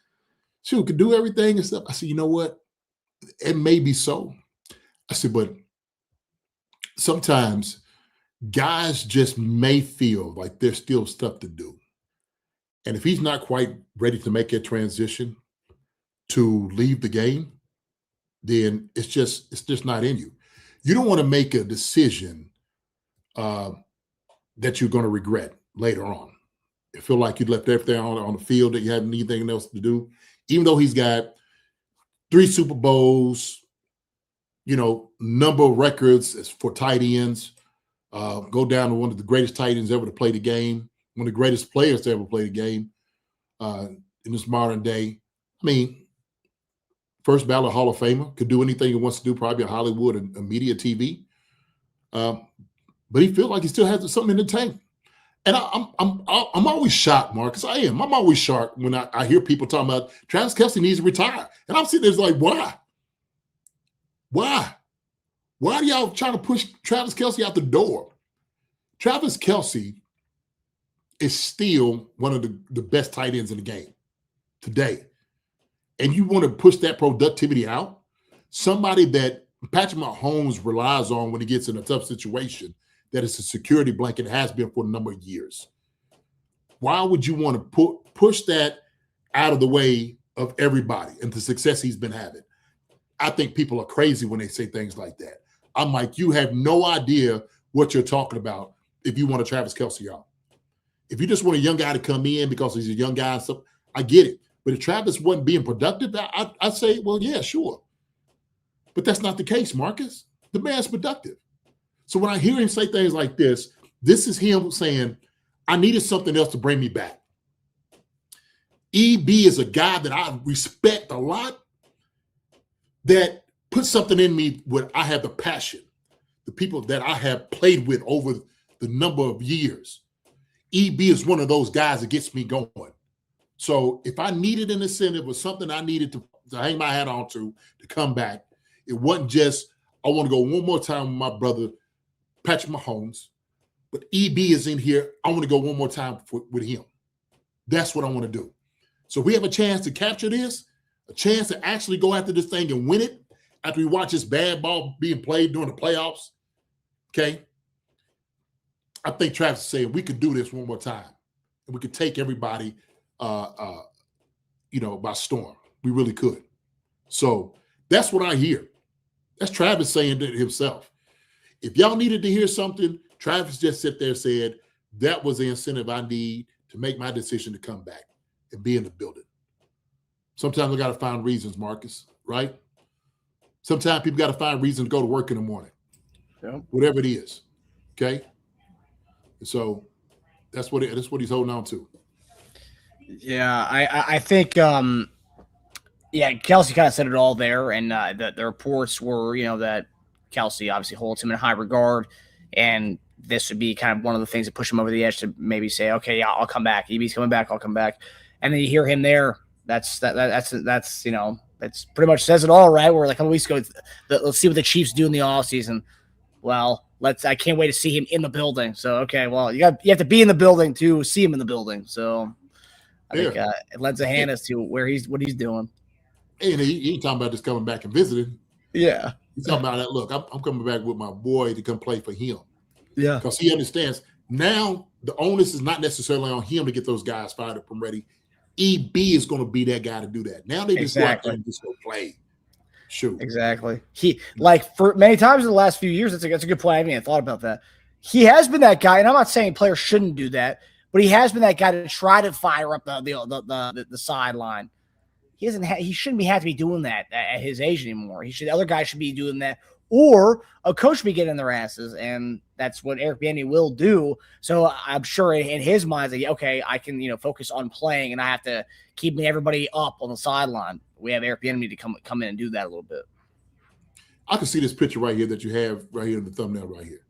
Speaker 3: shoot, could do everything and stuff. I said, you know what? It may be so. I said, but sometimes guys just may feel like there's still stuff to do. And if he's not quite ready to make a transition to leave the game, then it's just not in you. You don't want to make a decision that you're going to regret later on. You feel like you left everything on the field, that you had anything else to do. Even though he's got 3 Super Bowls, number of records for tight ends, go down to one of the greatest tight ends ever to play the game, one of the greatest players to ever play the game in this modern day. I mean, first ballot Hall of Famer, could do anything he wants to do, probably in Hollywood and media TV. But he feels like he still has something in the tank. And I'm always shocked, Marcus. I am. I'm always shocked when I hear people talking about Travis Kelce needs to retire. And I'm sitting there like, why? Why? Why are y'all trying to push Travis Kelce out the door? Travis Kelce is still one of the best tight ends in the game today. And you want to push that productivity out? Somebody that Patrick Mahomes relies on when he gets in a tough situation, that is a security blanket, has been for a number of years. Why would you want to push that out of the way of everybody and the success he's been having? I think people are crazy when they say things like that. I'm like, you have no idea what you're talking about if you want a Travis Kelce out. If you just want a young guy to come in because he's a young guy and stuff, I get it. But if Travis wasn't being productive, I'd say, well, yeah, sure. But that's not the case, Marcus. The man's productive. So when I hear him say things like this is him saying, I needed something else to bring me back. EB is a guy that I respect a lot, that puts something in me where I have the passion, the people that I have played with over the number of years. EB is one of those guys that gets me going. So if I needed an incentive or something I needed to hang my hat on to come back, it wasn't just, I want to go one more time with my brother, Patrick Mahomes, but EB is in here. I want to go one more time with him. That's what I want to do. So we have a chance to capture this, a chance to actually go after this thing and win it after we watch this bad ball being played during the playoffs. Okay. I think Travis is saying we could do this one more time and we could take everybody, by storm. We really could. So that's what I hear. That's Travis saying it himself. If y'all needed to hear something, Travis just sat there and said, that was the incentive I need to make my decision to come back and be in the building. Sometimes we got to find reasons, Marcus, right? Sometimes people got to find reasons to go to work in the morning, whatever it is, okay? And so that's what he's holding on to.
Speaker 6: Yeah, I think, Kelce kind of said it all there, and the reports were, that Kelce obviously holds him in high regard, and this would be kind of one of the things that push him over the edge to maybe say, okay, yeah, I'll come back. EB's coming back, I'll come back. And then you hear him there. That's pretty much says it all, right? We're like, a couple weeks ago, let's see what the Chiefs do in the offseason. Well, I can't wait to see him in the building. So, okay, well, you have to be in the building to see him in the building. So I think it lends a hand as to what he's doing.
Speaker 3: Hey, he ain't talking about just coming back and visiting.
Speaker 6: Yeah.
Speaker 3: He's talking about that. Look, I'm coming back with my boy to come play for him.
Speaker 6: Yeah.
Speaker 3: Because he understands now the onus is not necessarily on him to get those guys fired up and ready. EB is going to be that guy to do that. Now they just go out there and just go play. Shoot.
Speaker 6: Exactly. He, like, for many times in the last few years, that's a good point. I haven't even thought about that. He has been that guy, and I'm not saying players shouldn't do that, but he has been that guy to try to fire up the sideline. He shouldn't have to be doing that at his age anymore. Other guys should be doing that, or a coach should be getting in their asses, and that's what Eric Bieniemy will do. So I'm sure in his mind, like, okay, I can focus on playing, and I have to keep everybody up on the sideline. We have Eric Bieniemy to come in and do that a little bit.
Speaker 3: I can see this picture right here that you have right here in the thumbnail right here.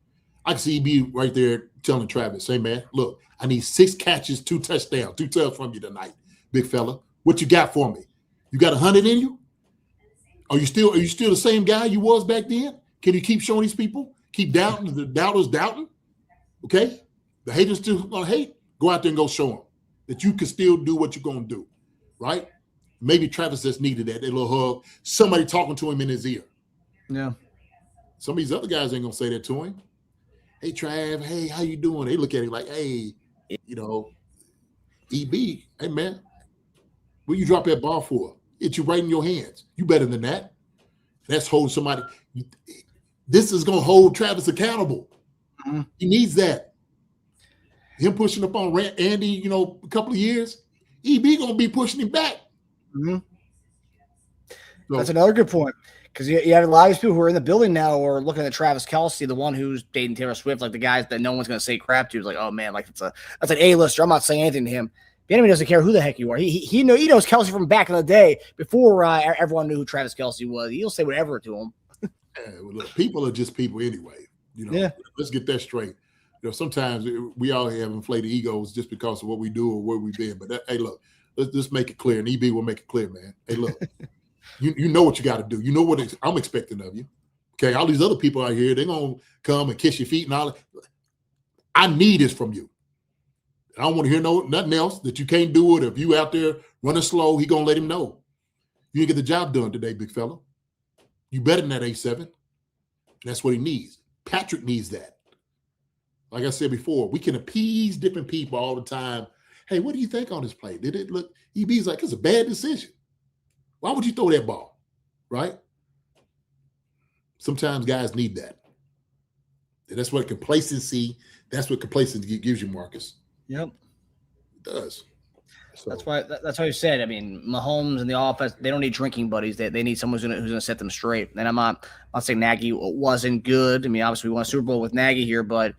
Speaker 3: I can see EB right there telling Travis, "Hey man, look, I need 6 catches, 2 touchdowns, 2 touchdowns from you tonight, big fella. What you got for me? You got 100 in you? Are you still the same guy you was back then? Can you keep showing these people? Keep doubting, the doubters doubting? Okay? The haters still going to hate? Go out there and go show them that you can still do what you're going to do, right? Maybe Travis just needed that little hug, somebody talking to him in his ear.
Speaker 6: Yeah.
Speaker 3: Some of these other guys ain't going to say that to him. Hey, Trav, hey, how you doing? They look at him like, hey, you know, EB, hey, man, what you drop that ball for? It's you right in your hands. You better than that. That's holding somebody. This is going to hold Travis accountable.
Speaker 6: Mm-hmm.
Speaker 3: He needs that. Him pushing up on Andy, you know, a couple of years, EB going to be pushing him back.
Speaker 6: Mm-hmm.
Speaker 3: So,
Speaker 6: that's another good point. Because you have a lot of these people who are in the building now or looking at Travis Kelce, the one who's dating Taylor Swift, like the guys that no one's going to say crap to. Is like, oh, man, like that's an A-lister. I'm not saying anything to him. Bieniemy doesn't care who the heck you are. He knows Kelce from back in the day before everyone knew who Travis Kelce was. He'll say whatever to him.
Speaker 3: Yeah, well, look, people are just people anyway. You know,
Speaker 6: Yeah.
Speaker 3: Let's get that straight. You know, sometimes we all have inflated egos just because of what we do or where we've been. But hey, look, let's just make it clear, and EB will make it clear, man. Hey, look, you know what you got to do. You know what I'm expecting of you. Okay, all these other people out here, they're gonna come and kiss your feet and all that. I need this from you. I don't want to hear nothing else that you can't do it. If you out there running slow, he gonna let him know. You didn't get the job done today, big fella. You better than that A7. That's what he needs. Patrick needs that. Like I said before, we can appease different people all the time. Hey, what do you think on this play? Did it look? EB's like, it's a bad decision. Why would you throw that ball? Right? Sometimes guys need that. And that's what complacency gives you, Marcus.
Speaker 6: Yep.
Speaker 3: It does. So,
Speaker 6: That's why you said. I mean, Mahomes and the offense, they don't need drinking buddies. They need someone who's gonna set them straight. And I'm not saying Nagy wasn't good. I mean, obviously we won a Super Bowl with Nagy here, but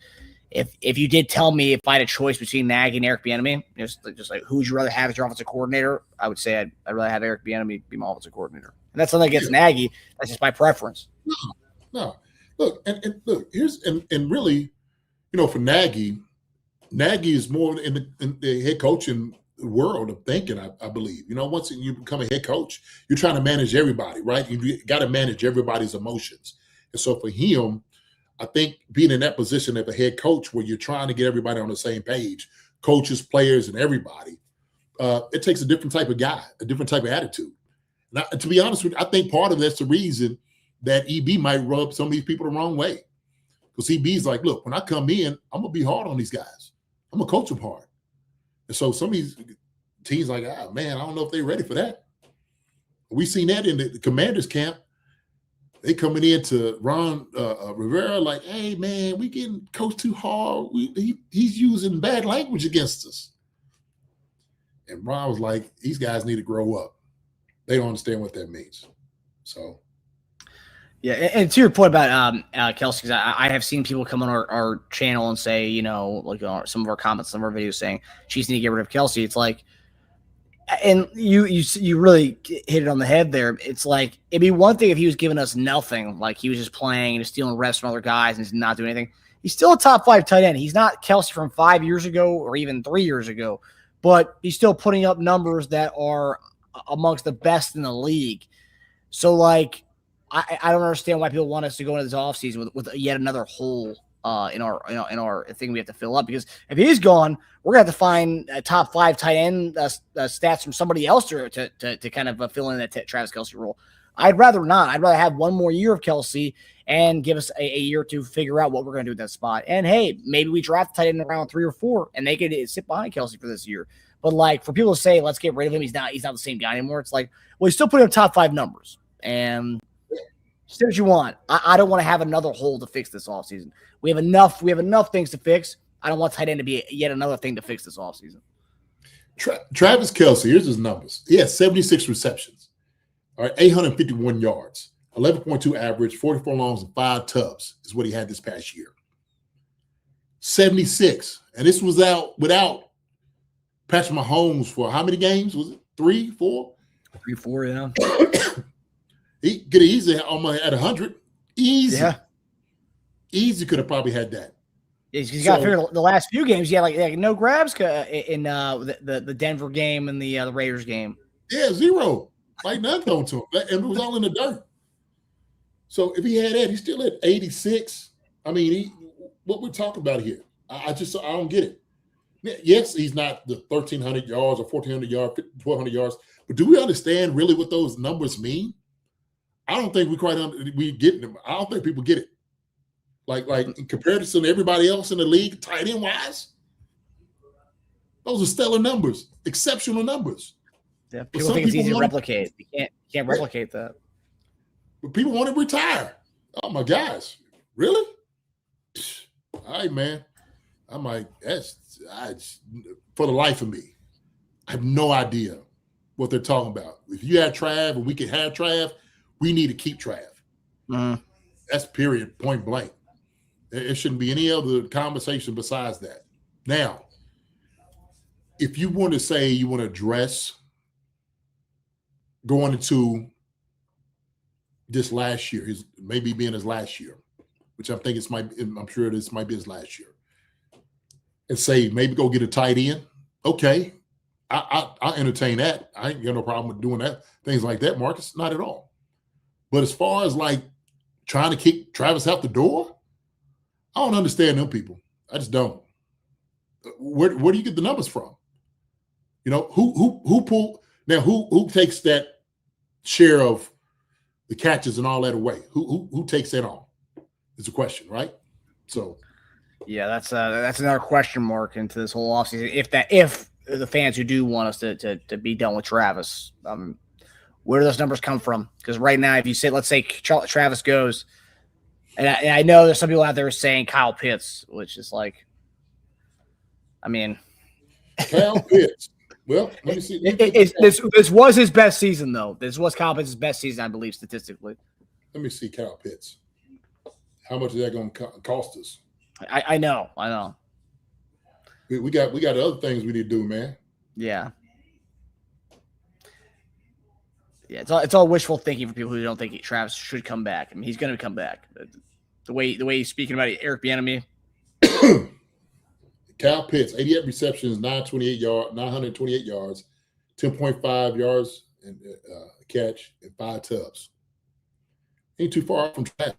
Speaker 6: if you did tell me if I had a choice between Nagy and Eric Bieniemy, just like who would you rather have as your offensive coordinator, I would say I'd rather have Eric Bieniemy be my offensive coordinator. And that's something against Nagy. That's just my preference.
Speaker 3: No. Look, and look, and really, you know, for Nagy is more in the head coaching world of thinking, I believe. You know, once you become a head coach, you're trying to manage everybody, right? You got to manage everybody's emotions. And so for him, I think being in that position of a head coach where you're trying to get everybody on the same page, coaches, players, and everybody, it takes a different type of guy, a different type of attitude. Now, to be honest with you, I think part of that's the reason that EB might rub some of these people the wrong way. Because EB's like, look, when I come in, I'm going to be hard on these guys. I'm going to coach them hard. And so some of these teams like, man, I don't know if they're ready for that. We seen that in the Commanders camp. They coming into Ron Rivera like, hey, man, we getting coached too hard. He's using bad language against us. And Ron was like, these guys need to grow up. They don't understand what that means. So.
Speaker 6: Yeah, and to your point about Kelce, because I have seen people come on our channel and say, you know, like some of our comments, some of our videos saying Chiefs need to get rid of Kelce. It's like, and you really hit it on the head there. It's like it'd be one thing if he was giving us nothing, like he was just playing and stealing reps from other guys and not doing anything. He's still a top 5 tight end. He's not Kelce from 5 years ago or even 3 years ago, but he's still putting up numbers that are amongst the best in the league. So like, I don't understand why people want us to go into this offseason with yet another hole in our thing we have to fill up. Because if he's gone, we're gonna have to find a top 5 tight end stats from somebody else to kind of fill in that Travis Kelce role. I'd rather not. I'd rather have one more year of Kelce and give us a year to figure out what we're gonna do with that spot. And hey, maybe we draft tight end in round 3 or 4, and they could sit behind Kelce for this year. But like for people to say, let's get rid of him, he's not the same guy anymore. It's like, well, he's still putting up top 5 numbers. And say what you want. I don't want to have another hole to fix this offseason. We have enough things to fix. I don't want tight end to be yet another thing to fix this offseason.
Speaker 3: Travis Kelce, here's his numbers. He has 76 receptions, all right, 851 yards, 11.2 average, 44 longs, and 5 tubs is what he had this past year. 76. And this was out without Patrick Mahomes for how many games? Was it 3, 4?
Speaker 6: 3, 4, yeah.
Speaker 3: He could easily almost at 100. Easy.
Speaker 6: Yeah.
Speaker 3: Easy could have probably had that.
Speaker 6: He's got to figure the last few games. Yeah, like no grabs in the Denver game and the Raiders game.
Speaker 3: Yeah, 0. Like nothing on to him. And it was all in the dirt. So if he had that, he's still at 86. I mean, what we're talking about here, I don't get it. Yes, he's not the 1,300 yards or 1,400 yards, 1,200 yards, but do we understand really what those numbers mean? I don't think we get them. I don't think people get it. Like in comparison to everybody else in the league, tight end wise, those are stellar numbers, exceptional numbers.
Speaker 6: Yeah, people think it's easy to replicate. You can't replicate that.
Speaker 3: But people want to retire. Oh my gosh, really? All right, man. I'm like, for the life of me, I have no idea what they're talking about. If you had Trav and we could have Trav, we need to keep Trav. That's period, point blank. There shouldn't be any other conversation besides that. Now, if you want to say you want to address going into this last year, maybe being his last year, which I'm sure this might be his last year, and say maybe go get a tight end. Okay, I entertain that. I ain't got no problem with doing that. Things like that, Marcus, not at all. But as far as like trying to kick Travis out the door, I don't understand them people. I just don't. Where do you get the numbers from? You know, who takes that share of the catches and all that away? Who takes that on? It's a question, right? So,
Speaker 6: yeah, that's another question mark into this whole offseason. If the fans who do want us to be done with Travis, where do those numbers come from? Because right now, if you say, let's say Travis goes, and I know there's some people out there saying Kyle Pitts, which is like, I mean,
Speaker 3: Kyle Pitts. Well, let me see.
Speaker 6: This was his best season, though. This was Kyle Pitts' best season, I believe, statistically.
Speaker 3: Let me see Kyle Pitts. How much is that going to cost us?
Speaker 6: I know.
Speaker 3: We got other things we need to do, man.
Speaker 6: Yeah. Yeah, it's all wishful thinking for people who don't think Travis should come back. I mean, he's going to come back. The way he's speaking about it, Eric Bieniemy.
Speaker 3: Kyle Pitts, 88 receptions, 928 yards, 10.5 yards and catch, and 5 tubs. Ain't too far from Travis.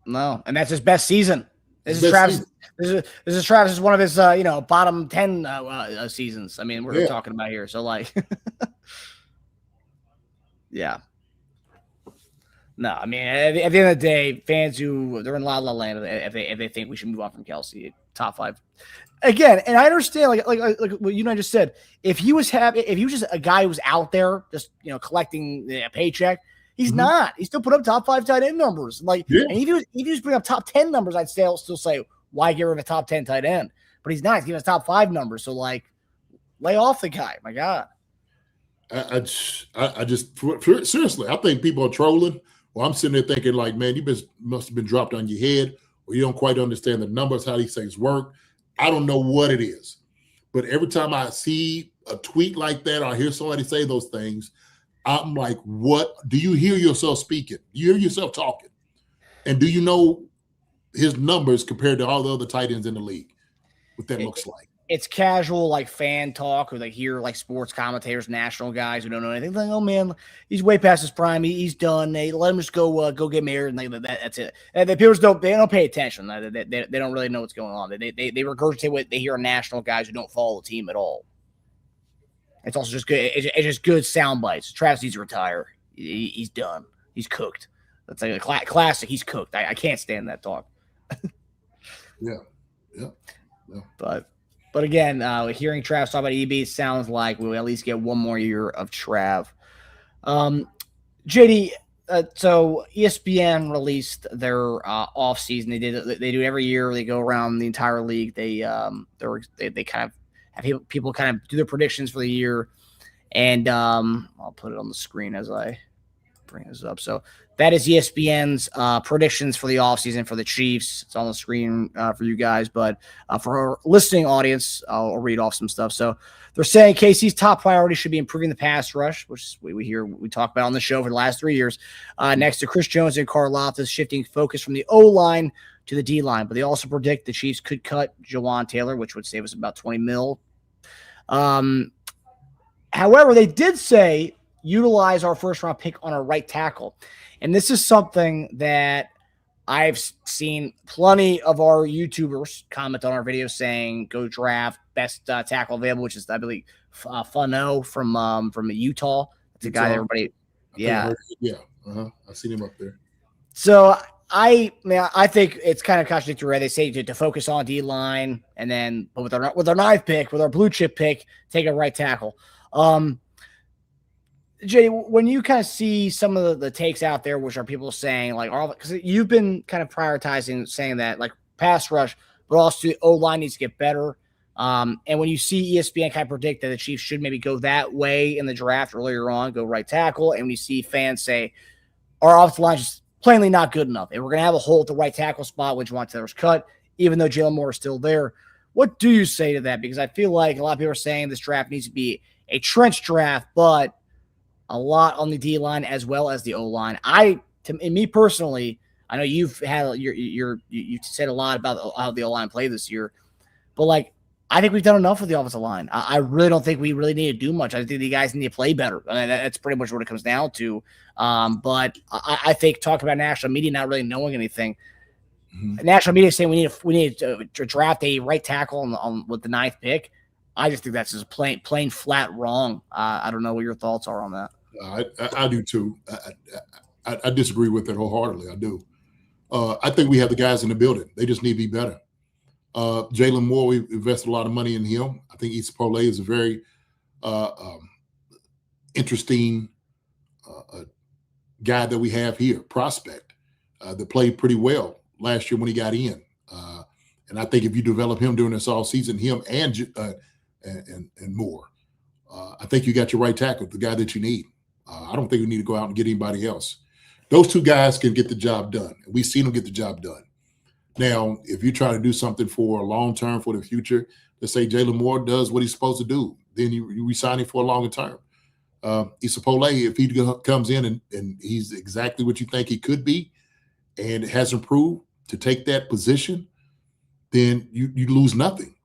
Speaker 6: No, and that's his best season. This is Travis. This is Travis. One of his bottom 10 seasons. I mean, we're talking about here. So like, yeah. No, I mean, at the end of the day, fans they're in La La Land if they think we should move on from Kelce, top 5. Again, and I understand, like what you and I just said. If he was just a guy who was out there just collecting a paycheck, he's not. He still put up top 5 tight end numbers. Like, and if he was putting up top 10 numbers, I'd still say why get rid of a top 10 tight end? But he's not. He's giving us top 5 numbers. So like, lay off the guy. My God.
Speaker 3: I just seriously, I think people are trolling. Well, I'm sitting there thinking like, man, you must have been dropped on your head, or you don't quite understand the numbers, how these things work. I don't know what it is, but every time I see a tweet like that, or I hear somebody say those things, I'm like, what? Do you hear yourself speaking? Do you hear yourself talking? And do you know his numbers compared to all the other tight ends in the league? What that looks like? It's
Speaker 6: casual, like fan talk, or they hear like sports commentators, national guys who don't know anything. Like, oh man, he's way past his prime. He's done. They let him just go get married, and that's it. And the people don't pay attention. They don't really know what's going on. They regurgitate what they hear on national guys who don't follow the team at all. It's also just good. It's just good sound bites. Travis needs to retire. He's done. He's cooked. That's like a classic. He's cooked. I can't stand that talk.
Speaker 3: Yeah.
Speaker 6: But again, hearing Trav talk about EB sounds like we'll at least get one more year of Trav. JD, so ESPN released their offseason. They do it every year. They go around the entire league. They kind of have people kind of do their predictions for the year. And I'll put it on the screen as I bring this up. So that is ESPN's predictions for the offseason for the Chiefs. It's on the screen for you guys. But for our listening audience, I'll read off some stuff. So they're saying KC's top priority should be improving the pass rush, which we talk about on the show for the last 3 years, next to Chris Jones and Karlaftis, shifting focus from the O-line to the D-line. But they also predict the Chiefs could cut Jawaan Taylor, which would save us about $20 million. However, they did say utilize our first round pick on a right tackle. And this is something that I've seen plenty of our YouTubers comment on our videos saying, go draft best tackle available, which is, I believe, Fano from Utah. It's a guy that everybody,
Speaker 3: Yeah. I've seen him up there.
Speaker 6: So I think it's kind of contradictory, right? They say to focus on D line, and then but with our ninth pick, with our blue chip pick, take a right tackle. Jay, when you kind of see some of the takes out there, which are people saying like, because you've been kind of prioritizing saying that like pass rush, but also the O-line needs to get better. And when you see ESPN kind of predict that the Chiefs should maybe go that way in the draft earlier on, go right tackle, and when you see fans say our offensive line is just plainly not good enough, and we're going to have a hole at the right tackle spot when Jawaan Taylor's cut, even though Jalen Moore is still there. What do you say to that? Because I feel like a lot of people are saying this draft needs to be a trench draft, but a lot on the D line as well as the O line. Me personally, I know you've had you said a lot about how the O line played this year, but like I think we've done enough with the offensive line. I really don't think we really need to do much. I think the guys need to play better. I mean, that's pretty much what it comes down to. But I think talking about national media not really knowing anything. Mm-hmm. National media saying we need to draft a right tackle on with the ninth pick. I just think that's just plain flat wrong. I don't know what your thoughts are on that.
Speaker 3: I do too. I disagree with it wholeheartedly. I do. I think we have the guys in the building. They just need to be better. Jalen Moore, we invested a lot of money in him. I think Isapole is a very interesting guy that we have here, prospect, that played pretty well last year when he got in. And I think if you develop him during this offseason, him and Moore, I think you got your right tackle, the guy that you need. I don't think we need to go out and get anybody else. Those two guys can get the job done. We've seen them get the job done. Now, if you're trying to do something for a long term for the future, let's say Jalen Moore does what he's supposed to do, then you resign him for a longer term. Isapole, if he comes in and he's exactly what you think he could be and has improved to take that position, then you lose nothing.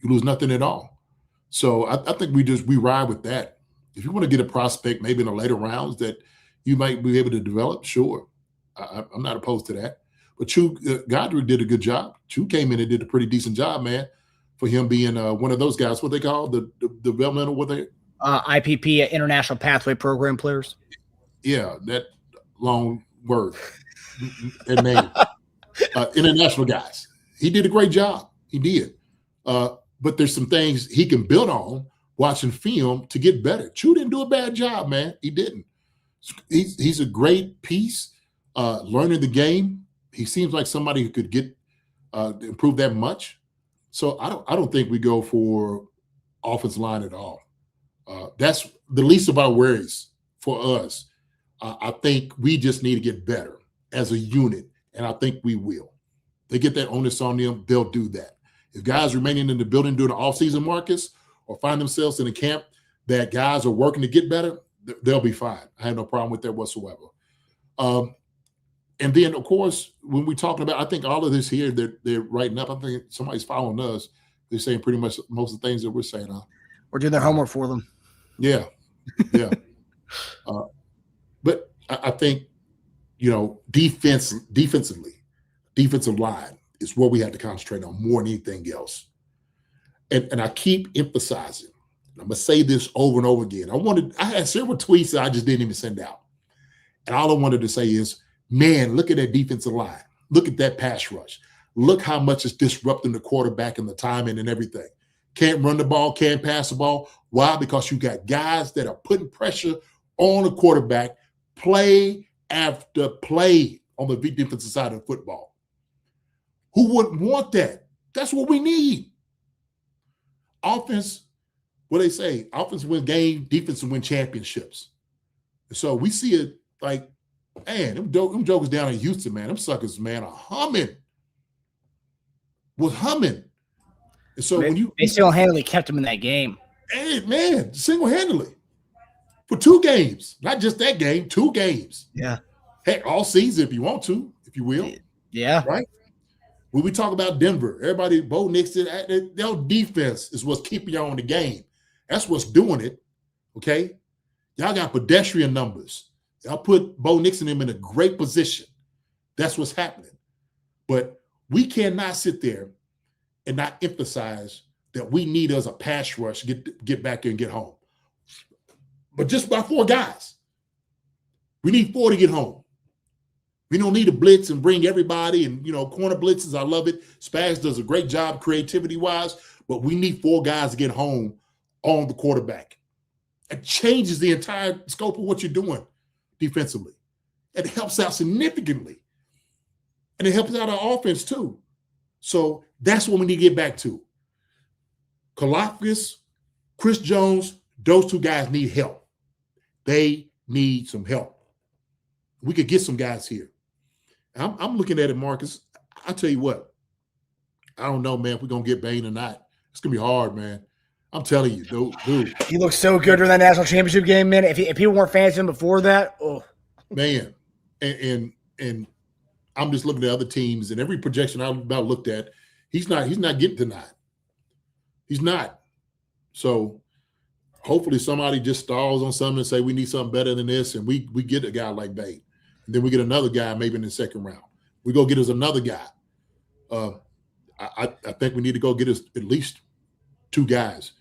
Speaker 3: You lose nothing at all. So I think we ride with that. If you want to get a prospect maybe in the later rounds that you might be able to develop, sure. I'm not opposed to that. But Godric did a good job. Chu came in and did a pretty decent job, man, for him being one of those guys. What they call the developmental, what they
Speaker 6: IPP, International Pathway Program players.
Speaker 3: Yeah, that long word and name. International guys. He did a great job. He did. But there's some things he can build on watching film to get better. Chu didn't do a bad job, man. He didn't. He's a great piece, learning the game. He seems like somebody who could get improve that much. So I don't think we go for offensive line at all. That's the least of our worries for us. I think we just need to get better as a unit, and I think we will. They get that onus on them, they'll do that. If guys remaining in the building during the offseason, Marcus, or find themselves in a camp that guys are working to get better, they'll be fine. I have no problem with that whatsoever. And then, of course, when we're talking about, I think all of this here, they're writing up. I think somebody's following us. They're saying pretty much most of the things that we're saying.
Speaker 6: We're doing their homework for them.
Speaker 3: Yeah. But I think, defensive line is what we have to concentrate on more than anything else. And I keep emphasizing, I'm going to say this over and over again. I had several tweets that I just didn't even send out. And all I wanted to say is, man, look at that defensive line. Look at that pass rush. Look how much it's disrupting the quarterback and the timing and everything. Can't run the ball, can't pass the ball. Why? Because you got guys that are putting pressure on the quarterback play after play on the defensive side of football. Who wouldn't want that? That's what we need. Offense, what they say, offense win games, defense win championships. So we see it like, man, them jokers down in Houston, man, them suckers, man, are humming. Was humming. And so
Speaker 6: they single-handedly kept him in that game.
Speaker 3: Hey, man, single-handedly. For 2 games. Not just that game, 2 games.
Speaker 6: Yeah.
Speaker 3: Heck, all season if you want to, if you will.
Speaker 6: Yeah.
Speaker 3: Right? When we talk about Denver, everybody, Bo Nix, their defense is what's keeping y'all in the game. That's what's doing it, okay? Y'all got pedestrian numbers. Y'all put Bo Nix and him in a great position. That's what's happening. But we cannot sit there and not emphasize that we need us a pass rush to get back there and get home. But just by 4 guys. We need 4 to get home. We don't need to blitz and bring everybody and, corner blitzes. I love it. Spags does a great job creativity-wise, but we need 4 guys to get home on the quarterback. It changes the entire scope of what you're doing defensively. It helps out significantly. And it helps out our offense too. So that's what we need to get back to. Karlaftis, Chris Jones, those 2 guys need help. They need some help. We could get some guys here. I'm looking at it, Marcus. I tell you what, I don't know, man, if we're going to get Bain or not. It's going to be hard, man. I'm telling you, dude.
Speaker 6: He looked so good during that national championship game, man. If people weren't fans of him before that,
Speaker 3: man. And I'm just looking at other teams, and every projection I've about looked at, he's not getting to 9. He's not. So hopefully somebody just stalls on something and say we need something better than this, and we get a guy like Bain. And then we get another guy maybe in the second round. We go get us another guy. I think we need to go get us at least 2 guys,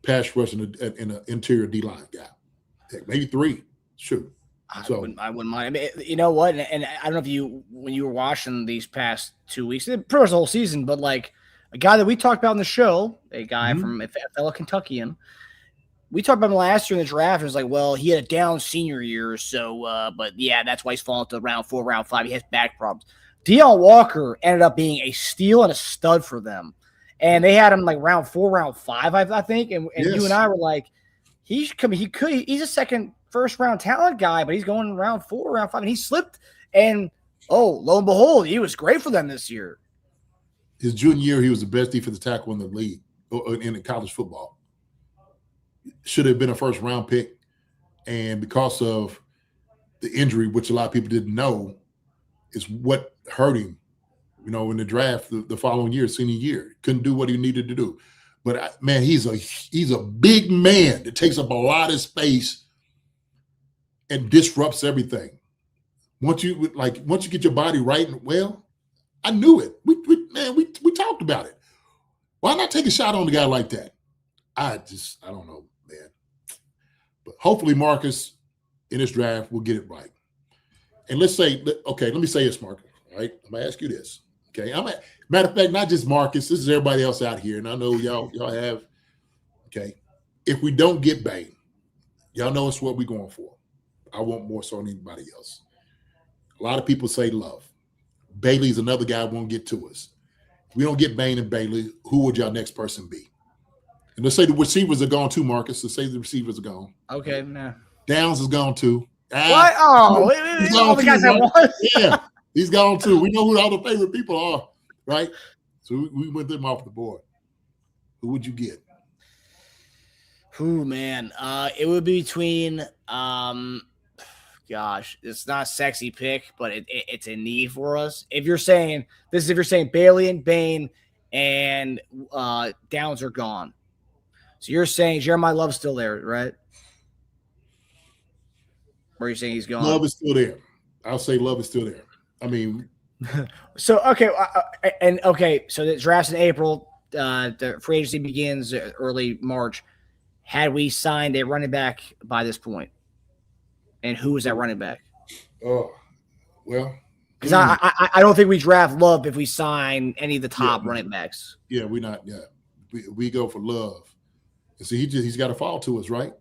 Speaker 3: pass rush and an interior D-line guy. Heck, maybe 3. Shoot.
Speaker 6: I wouldn't mind. I mean, you know what? And I don't know if when you were watching these past 2 weeks, pretty much the whole season, but like a guy that we talked about in the show, a guy from a fellow Kentuckian, we talked about him last year in the draft. It was like, well, he had a down senior year, so but yeah, that's why he's fallen to round 4, round 5. He has back problems. Deion Walker ended up being a steal and a stud for them, and they had him like round 4, round 5, I think. And yes. You and I were like, he's a first round talent guy, but he's going round 4, round 5, and he slipped. And lo and behold, he was great for them this year.
Speaker 3: His junior year, he was the best defensive tackle in the league in college football. Should have been a first round pick, and because of the injury, which a lot of people didn't know, is what hurt him. In the draft the following year, senior year, couldn't do what he needed to do. But man, he's a big man that takes up a lot of space and disrupts everything. Once you get your body right, well, I knew it. We talked about it. Why not take a shot on the guy like that? I don't know, man. But hopefully Marcus in this draft will get it right. And let me say this, Marcus. All right, I'm gonna ask you this. Okay, matter of fact, not just Marcus. This is everybody else out here, and I know y'all have. Okay, if we don't get Bain, y'all know it's what we're going for. I want more so than anybody else. A lot of people say Love. Bailey's another guy who won't get to us. If we don't get Bain and Bailey, who would your next person be? And let's say the receivers are gone too, Marcus. Let's say the receivers are gone.
Speaker 6: Okay, nah.
Speaker 3: Downs is gone too.
Speaker 6: What? Oh,
Speaker 3: he's gone
Speaker 6: the
Speaker 3: too,
Speaker 6: guys
Speaker 3: right?
Speaker 6: that won.
Speaker 3: Yeah, he's gone too. We know who all the favorite people are, right? So we went them off the board. Who would you get?
Speaker 6: Ooh, man. It would be between gosh, it's not a sexy pick, but it's a need for us. If you're saying Bailey and Bain and Downs are gone. So you're saying Jeremiah Love's still there, right? Or are you saying he's gone?
Speaker 3: Love is still there. I'll say Love is still there. I mean,
Speaker 6: so so the draft's in April. The free agency begins early March. Had we signed a running back by this point? And who is that running back?
Speaker 3: Oh, well.
Speaker 6: Because I don't think we draft Love if we sign any of the top running backs.
Speaker 3: Yeah, we're not. Yeah, we go for Love. And see, he's got to fall to us, right?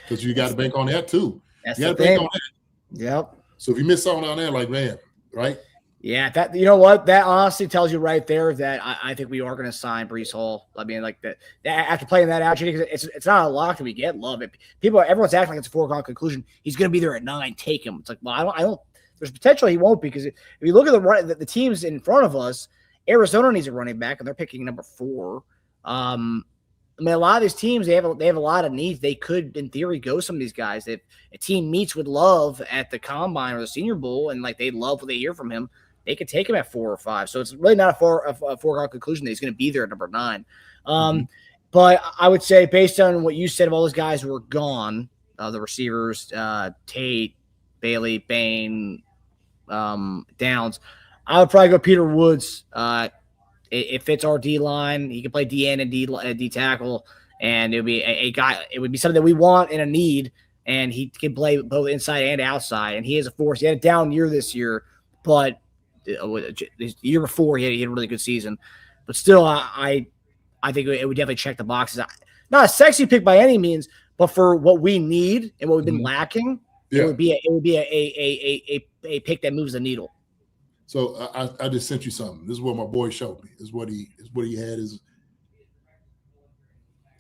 Speaker 3: Because you got to bank on that too.
Speaker 6: That's
Speaker 3: you got to
Speaker 6: the
Speaker 3: bank
Speaker 6: thing.
Speaker 3: on that.
Speaker 6: Yep.
Speaker 3: So if you miss something on there, like, man, right?
Speaker 6: Yeah, that, you know what? That honestly tells you right there that I think we are going to sign Breece Hall. I mean, like that after playing that out, it's not a lock that we get Love. Everyone's acting like it's a foregone conclusion. He's going to be there at 9. Take him. It's like, well, I don't. There's potential he won't, because if you look at the teams in front of us, Arizona needs a running back, and they're picking number 4. I mean, a lot of these teams, they have a lot of needs. They could, in theory, go some of these guys. If a team meets with Love at the Combine or the Senior Bowl, and like they love what they hear from him, they could take him at 4 or 5. So it's really not a foregone conclusion that he's going to be there at number 9. But I would say, based on what you said of all those guys who are gone, the receivers, Tate, Bailey, Bain, Downs, I would probably go Peter Woods. It fits our D line. He can play DN and D tackle, and it would be a guy. It would be something that we want and a need, and he can play both inside and outside. And he is a force. He had a down year this year, but the year before he had a really good season. But still, I think it would definitely check the boxes. Not a sexy pick by any means, but for what we need and what we've been lacking, it would be a pick that moves the needle.
Speaker 3: So I just sent you something. This is what my boy showed me. This is what he had.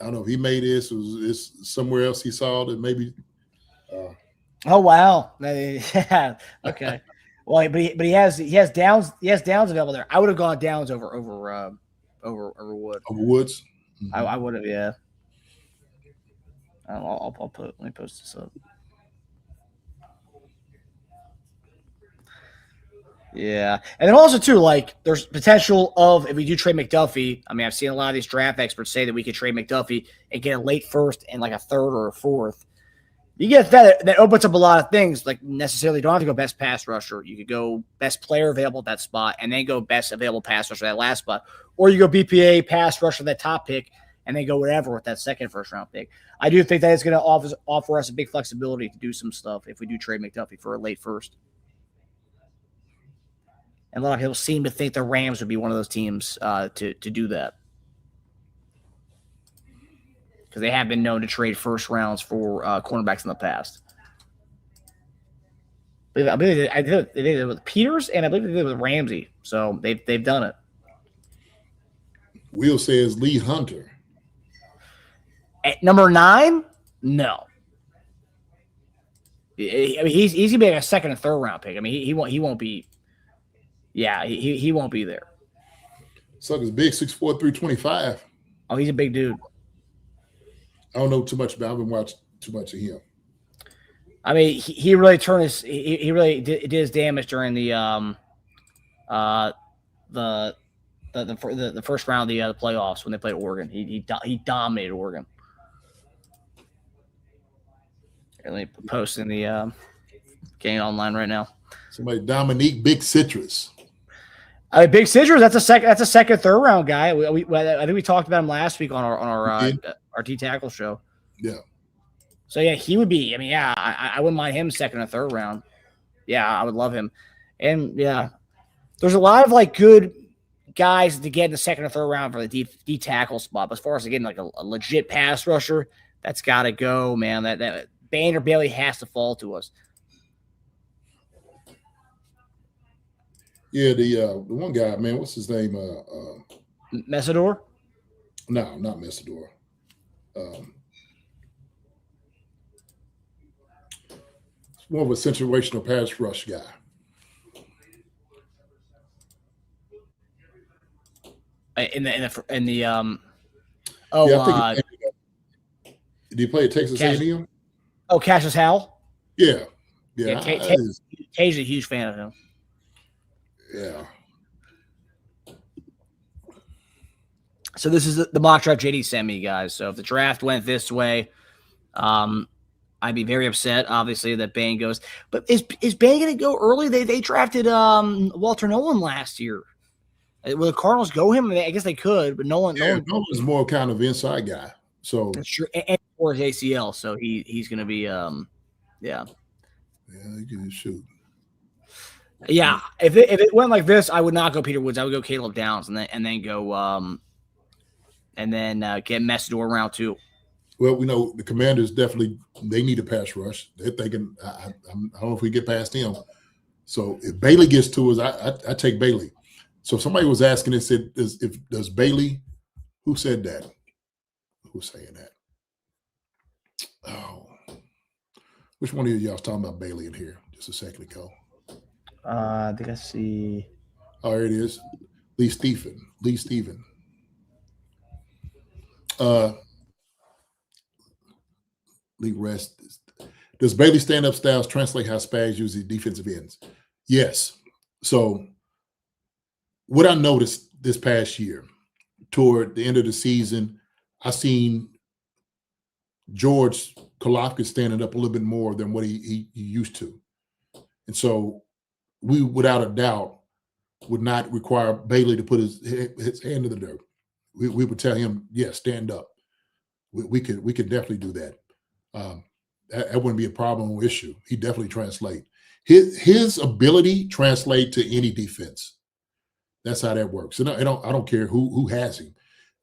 Speaker 3: I don't know if he made this or it's somewhere else he saw that maybe.
Speaker 6: Oh wow! Yeah. Okay. Well, but he has Downs available there. I would have gone Downs over Wood.
Speaker 3: Over Woods.
Speaker 6: Mm-hmm. I would have, yeah. I'll let me post this up. Yeah. And then also, too, like, there's potential of, if we do trade McDuffie, I mean, I've seen a lot of these draft experts say that we could trade McDuffie and get a late first and like a third or a fourth. You get that opens up a lot of things. Like, necessarily don't have to go best pass rusher. You could go best player available at that spot and then go best available pass rusher at that last spot. Or you go BPA, pass rusher, that top pick, and then go whatever with that second first-round pick. I do think that is going to offer us a big flexibility to do some stuff if we do trade McDuffie for a late first. And a lot of people seem to think the Rams would be one of those teams to do that. Because they have been known to trade first rounds for cornerbacks in the past. I believe they did it with Peters, and I believe they did it with Ramsey. So they've done it.
Speaker 3: Will says Lee Hunter.
Speaker 6: At number 9? No. I mean, he's going to be like a second and third round pick. I mean, he won't be. Yeah, he won't be there.
Speaker 3: Sucker's big, 6'4", 325.
Speaker 6: Oh, he's a big dude.
Speaker 3: I don't know too much about him. I haven't watched too much of him.
Speaker 6: I mean, he really turned his he really did his damage during the first round of the playoffs when they played Oregon. He dominated Oregon. Here, let me post in the game online right now.
Speaker 3: Somebody Dominique Big Citrus.
Speaker 6: Big Citrus. That's a second, third round guy. I think we talked about him last week on our D tackle show.
Speaker 3: Yeah.
Speaker 6: So yeah, he would be. I mean, yeah, I wouldn't mind him second or third round. Yeah, I would love him. And yeah, there's a lot of like good guys to get in the second or third round for the D tackle spot. But as far as getting like a legit pass rusher, that's got to go, man. That Bain or Bailey has to fall to us.
Speaker 3: Yeah, the one guy, man, what's his name?
Speaker 6: Messidor?
Speaker 3: No, not Messidor. It's more of a situational pass rush guy. Did he play at Texas A&M?
Speaker 6: Oh, Cassius Howell?
Speaker 3: Yeah.
Speaker 6: Teja's a huge fan of him.
Speaker 3: Yeah.
Speaker 6: So this is the mock draft JD sent me, guys. So if the draft went this way, I'd be very upset, obviously, that Bain goes. But is Bain going to go early? They drafted Walter Nolan last year. Will the Cardinals go him? I guess they could, but Nolan's
Speaker 3: more kind of inside guy. So
Speaker 6: that's true. And for his ACL, so he's going to be yeah.
Speaker 3: Yeah, he can shoot.
Speaker 6: Yeah, if it went like this, I would not go Peter Woods. I would go Caleb Downs and then go get Messidor round 2.
Speaker 3: Well, we know the Commanders definitely they need a pass rush. They're thinking I don't know if we get past him. So if Bailey gets to us, I take Bailey. So somebody was asking and said, does Bailey? Who said that? Who's saying that? Oh, which one of y'all was talking about Bailey in here just a second ago?
Speaker 6: I think I see.
Speaker 3: Oh, here it is. Lee Stephen. Lee Rest. Does Bailey stand-up styles translate how Spags uses defensive ends? Yes. So what I noticed this past year, toward the end of the season, I seen George Karlaftis standing up a little bit more than what he used to. And so we, without a doubt, would not require Bailey to put his hand in the dirt. We would tell him, yeah, stand up. We could definitely do that. That wouldn't be a problem or issue. He definitely translate. His ability translate to any defense. That's how that works. And I don't care who has him.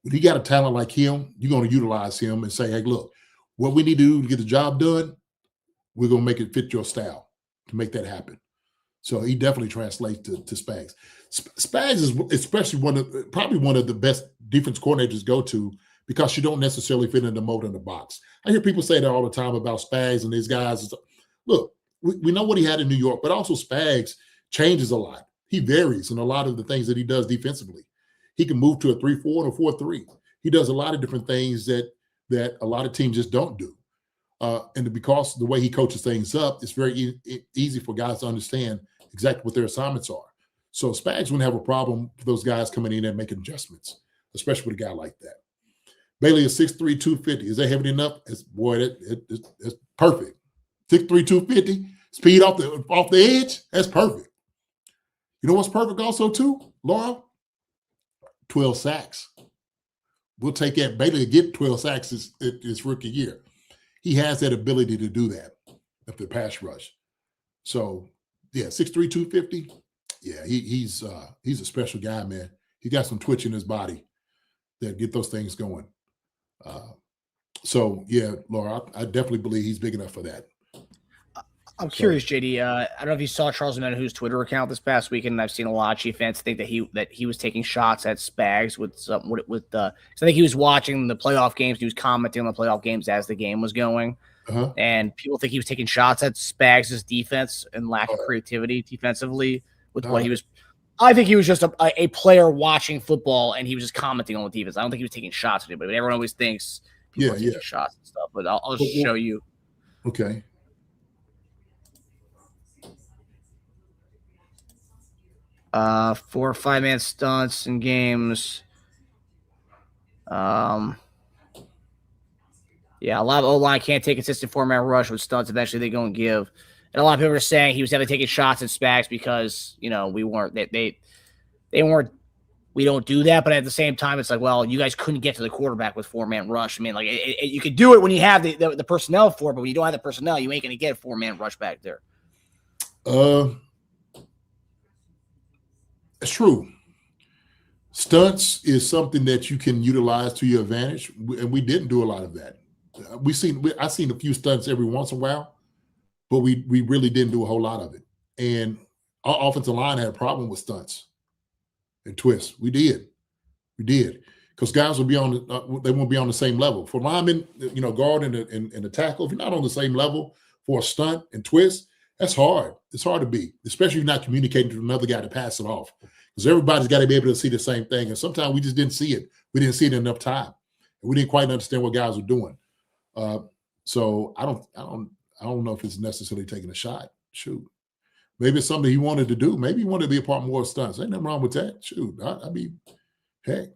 Speaker 3: When you got a talent like him, you're going to utilize him and say, hey, look, what we need to do to get the job done, we're going to make it fit your style to make that happen. So he definitely translates to Spags. Spags is especially probably one of the best defense coordinators to go to because you don't necessarily fit in the mold in the box. I hear people say that all the time about Spags and these guys. Look, we know what he had in New York, but also Spags changes a lot. He varies in a lot of the things that he does defensively. He can move to a 3-4 and a 4-3. He does a lot of different things that a lot of teams just don't do. And because the way he coaches things up, it's very easy for guys to understand exactly what their assignments are. So Spags wouldn't have a problem with those guys coming in and making adjustments, especially with a guy like that. Bailey is 6'3", 250. Is that heavy enough? That's perfect. 6'3", 250. Speed off the edge. That's perfect. You know what's perfect also too, Laura? 12 sacks. We'll take that. Bailey to get 12 sacks his rookie year. He has that ability to do that at the pass rush. So, yeah, 6'3", 250. Yeah, he's a special guy, man. He got some twitch in his body that get those things going. So, yeah, Laura, I definitely believe he's big enough for that.
Speaker 6: I'm curious, JD. I don't know if you saw Charles Menahue's Twitter account this past weekend. And I've seen a lot of Chief fans think that he was taking shots at Spags I think he was watching the playoff games. He was commenting on the playoff games as the game was going, and people think he was taking shots at Spags' defense and lack of creativity defensively with what he was. I think he was just a player watching football, and he was just commenting on the defense. I don't think he was taking shots at anybody. But everyone always thinks people are taking shots and stuff. But I'll just show you.
Speaker 3: Okay.
Speaker 6: Four or 5-man stunts in games. Yeah, a lot of O-line can't take consistent 4-man rush with stunts. Eventually, they go and give. And a lot of people are saying he was definitely taking shots at Spags because we weren't. They weren't. We don't do that. But at the same time, it's like, well, you guys couldn't get to the quarterback with 4-man rush. I mean, like you could do it when you have the personnel for it, but when you don't have the personnel, you ain't going to get a 4-man rush back there.
Speaker 3: It's true. Stunts is something that you can utilize to your advantage, and we didn't do a lot of that. I've seen a few stunts every once in a while, but we really didn't do a whole lot of it. And our offensive line had a problem with stunts and twists. We did, because guys will be they won't be on the same level. For linemen, guard and the tackle, if you're not on the same level for a stunt and twist, that's hard. It's hard to be, especially if you're not communicating to another guy to pass it off. Because everybody's got to be able to see the same thing. And sometimes we just didn't see it. We didn't see it enough time. And we didn't quite understand what guys were doing. So I don't know if it's necessarily taking a shot. Shoot. Maybe it's something he wanted to do. Maybe he wanted to be a part more of stunts. Ain't nothing wrong with that. Shoot. Heck.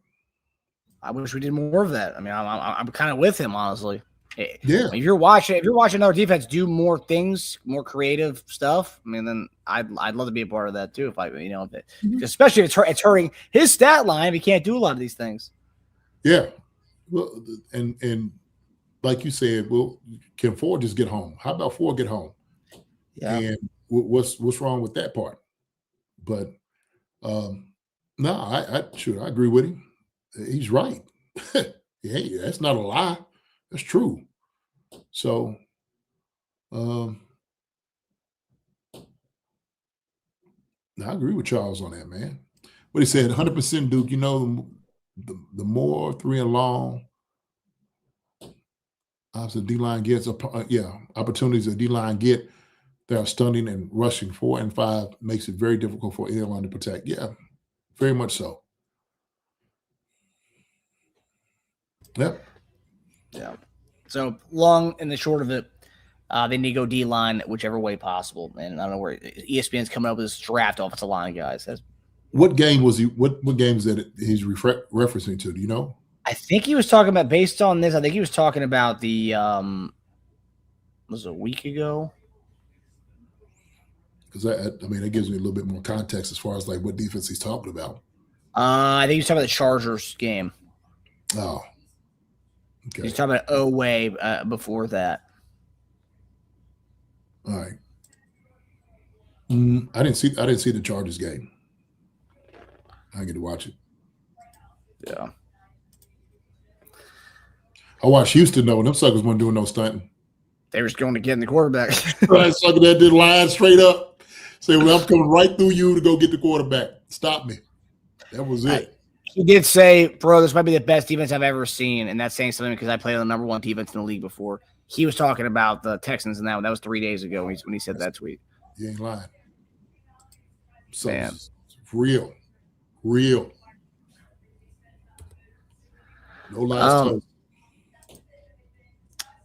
Speaker 6: I wish we did more of that. I mean, I'm kind of with him, honestly.
Speaker 3: Yeah.
Speaker 6: If you're watching another defense do more things, more creative stuff, I mean, then I'd love to be a part of that too. Especially if it's hurting his stat line, if he can't do a lot of these things.
Speaker 3: Yeah. Well, and like you said, can Ford just get home? How about Ford get home?
Speaker 6: Yeah.
Speaker 3: And what's wrong with that part? But no, I agree with him. He's right. Hey, that's not a lie. That's true. So, I agree with Charles on that, man. What he said, 100% Duke, the more 3 and long, obviously D-line gets, opportunities that D-line get, they are stunning and rushing 4 and 5 makes it very difficult for anyone to protect. Yeah, very much so. Yep.
Speaker 6: Yeah. So long and the short of it, they need to go D-line whichever way possible. And I don't know where ESPN's coming up with this draft offensive line, guys.
Speaker 3: What game was he? What games that he's referencing to? Do you know?
Speaker 6: I think he was talking about, based on this, I think he was talking about the Was it a week ago?
Speaker 3: Because I mean, it gives me a little bit more context as far as like what defense he's talking about.
Speaker 6: I think he's talking about the Chargers game.
Speaker 3: Oh, okay.
Speaker 6: He's talking about Oweh before that.
Speaker 3: All right. I didn't see the Chargers game. I didn't get to watch it.
Speaker 6: Yeah.
Speaker 3: I watched Houston though, and them suckers weren't doing no stunting.
Speaker 6: They were just going to get in the quarterback.
Speaker 3: Right, sucker that did line straight up. Say, well, I'm coming right through you to go get the quarterback. Stop me. That was it.
Speaker 6: He did say, bro, this might be the best defense I've ever seen, and that's saying something because I played on the number one defense in the league before. He was talking about the Texans and that was 3 days ago when he said that tweet.
Speaker 3: You ain't lying. So
Speaker 6: Man.
Speaker 3: it's real. No lies told.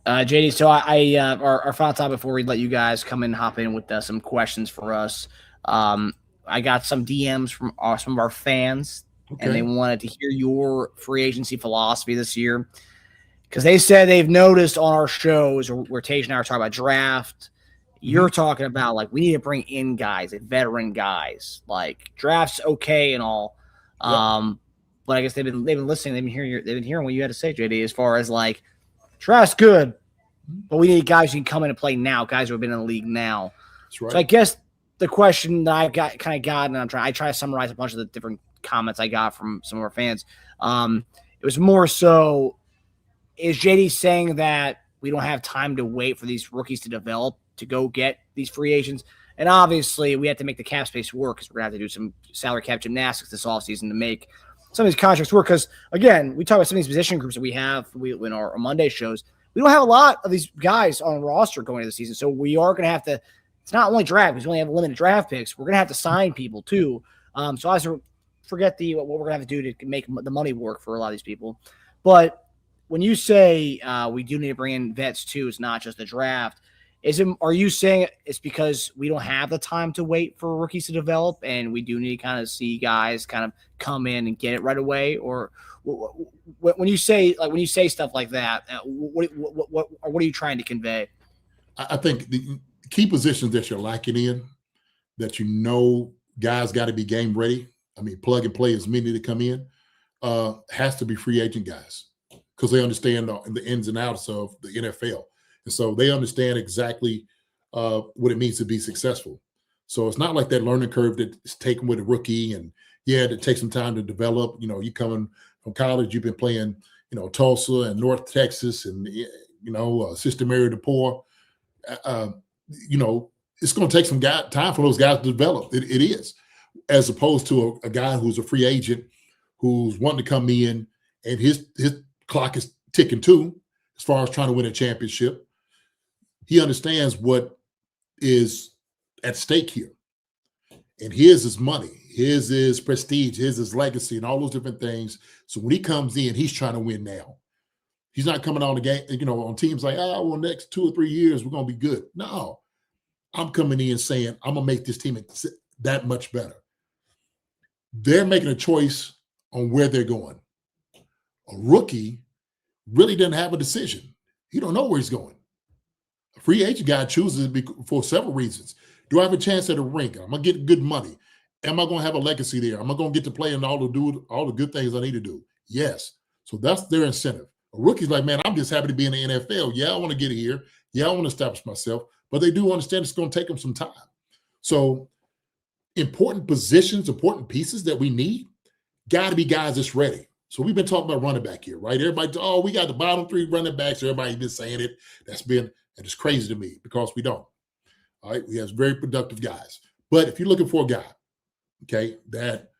Speaker 6: JD, so our final time before we let you guys come in and hop in with some questions for us. I got some DMs from some of our fans, and they wanted to hear your free agency philosophy this year because they said they've noticed on our shows where Teja and I are talking about draft, you're talking about like we need to bring in guys, like veteran guys. Like draft's okay and all, but I guess they've been listening, they've been hearing what you had to say, JD, as far as like draft's good, but we need guys who can come in and play now, guys who have been in the league now.
Speaker 3: That's right.
Speaker 6: So I guess the question that I've got and I try to summarize a bunch of the different comments I got from some of our fans. It was more so, is JD saying that we don't have time to wait for these rookies to develop to go get these free agents? And obviously we have to make the cap space work because we're going to have to do some salary cap gymnastics this offseason to make some of these contracts work. Because again, we talk about some of these position groups that we have in our Monday shows. We don't have a lot of these guys on the roster going into the season. So we are going to have to, it's not only draft, because we only have limited draft picks. We're going to have to sign people too. So I forget what we're going to have to do to make the money work for a lot of these people. But when you say we do need to bring in vets too, it's not just the draft. Are you saying it's because we don't have the time to wait for rookies to develop and we do need to kind of see guys kind of come in and get it right away? Or when you say stuff like that, what are you trying to convey?
Speaker 3: I think the key positions that you're lacking in, that guys got to be game ready. I mean, plug and play as many to come in, has to be free agent guys because they understand the ins and outs of the NFL. And so they understand exactly what it means to be successful. So it's not like that learning curve that's taken with a rookie and it takes some time to develop. You coming from college, you've been playing, Tulsa and North Texas and, Sister Mary DePore. It's going to take some time for those guys to develop. It is, as opposed to a guy who's a free agent who's wanting to come in and his clock is ticking too, as far as trying to win a championship. He understands what is at stake here. And his is money. His is prestige. His is legacy and all those different things. So when he comes in, he's trying to win now. He's not coming on the game, on teams like, next 2 or 3 years, we're going to be good. No, I'm coming in saying, I'm going to make this team that much better. They're making a choice on where they're going. A rookie really doesn't have a decision. He don't know where he's going. A free agent guy chooses for several reasons. Do I have a chance at a rink? Am I going to get good money? Am I going to have a legacy there? Am I going to get to play and all the good things I need to do? Yes. So that's their incentive. A rookie's like, man, I'm just happy to be in the NFL. Yeah, I want to get here. Yeah, I want to establish myself. But they do understand it's going to take them some time. So important positions, important pieces that we need, got to be guys that's ready. So we've been talking about running back here, right? Everybody, we got the bottom 3 running backs. Everybody's been saying it. And it's crazy to me because we don't. All right, we have very productive guys. But if you're looking for a guy, okay, that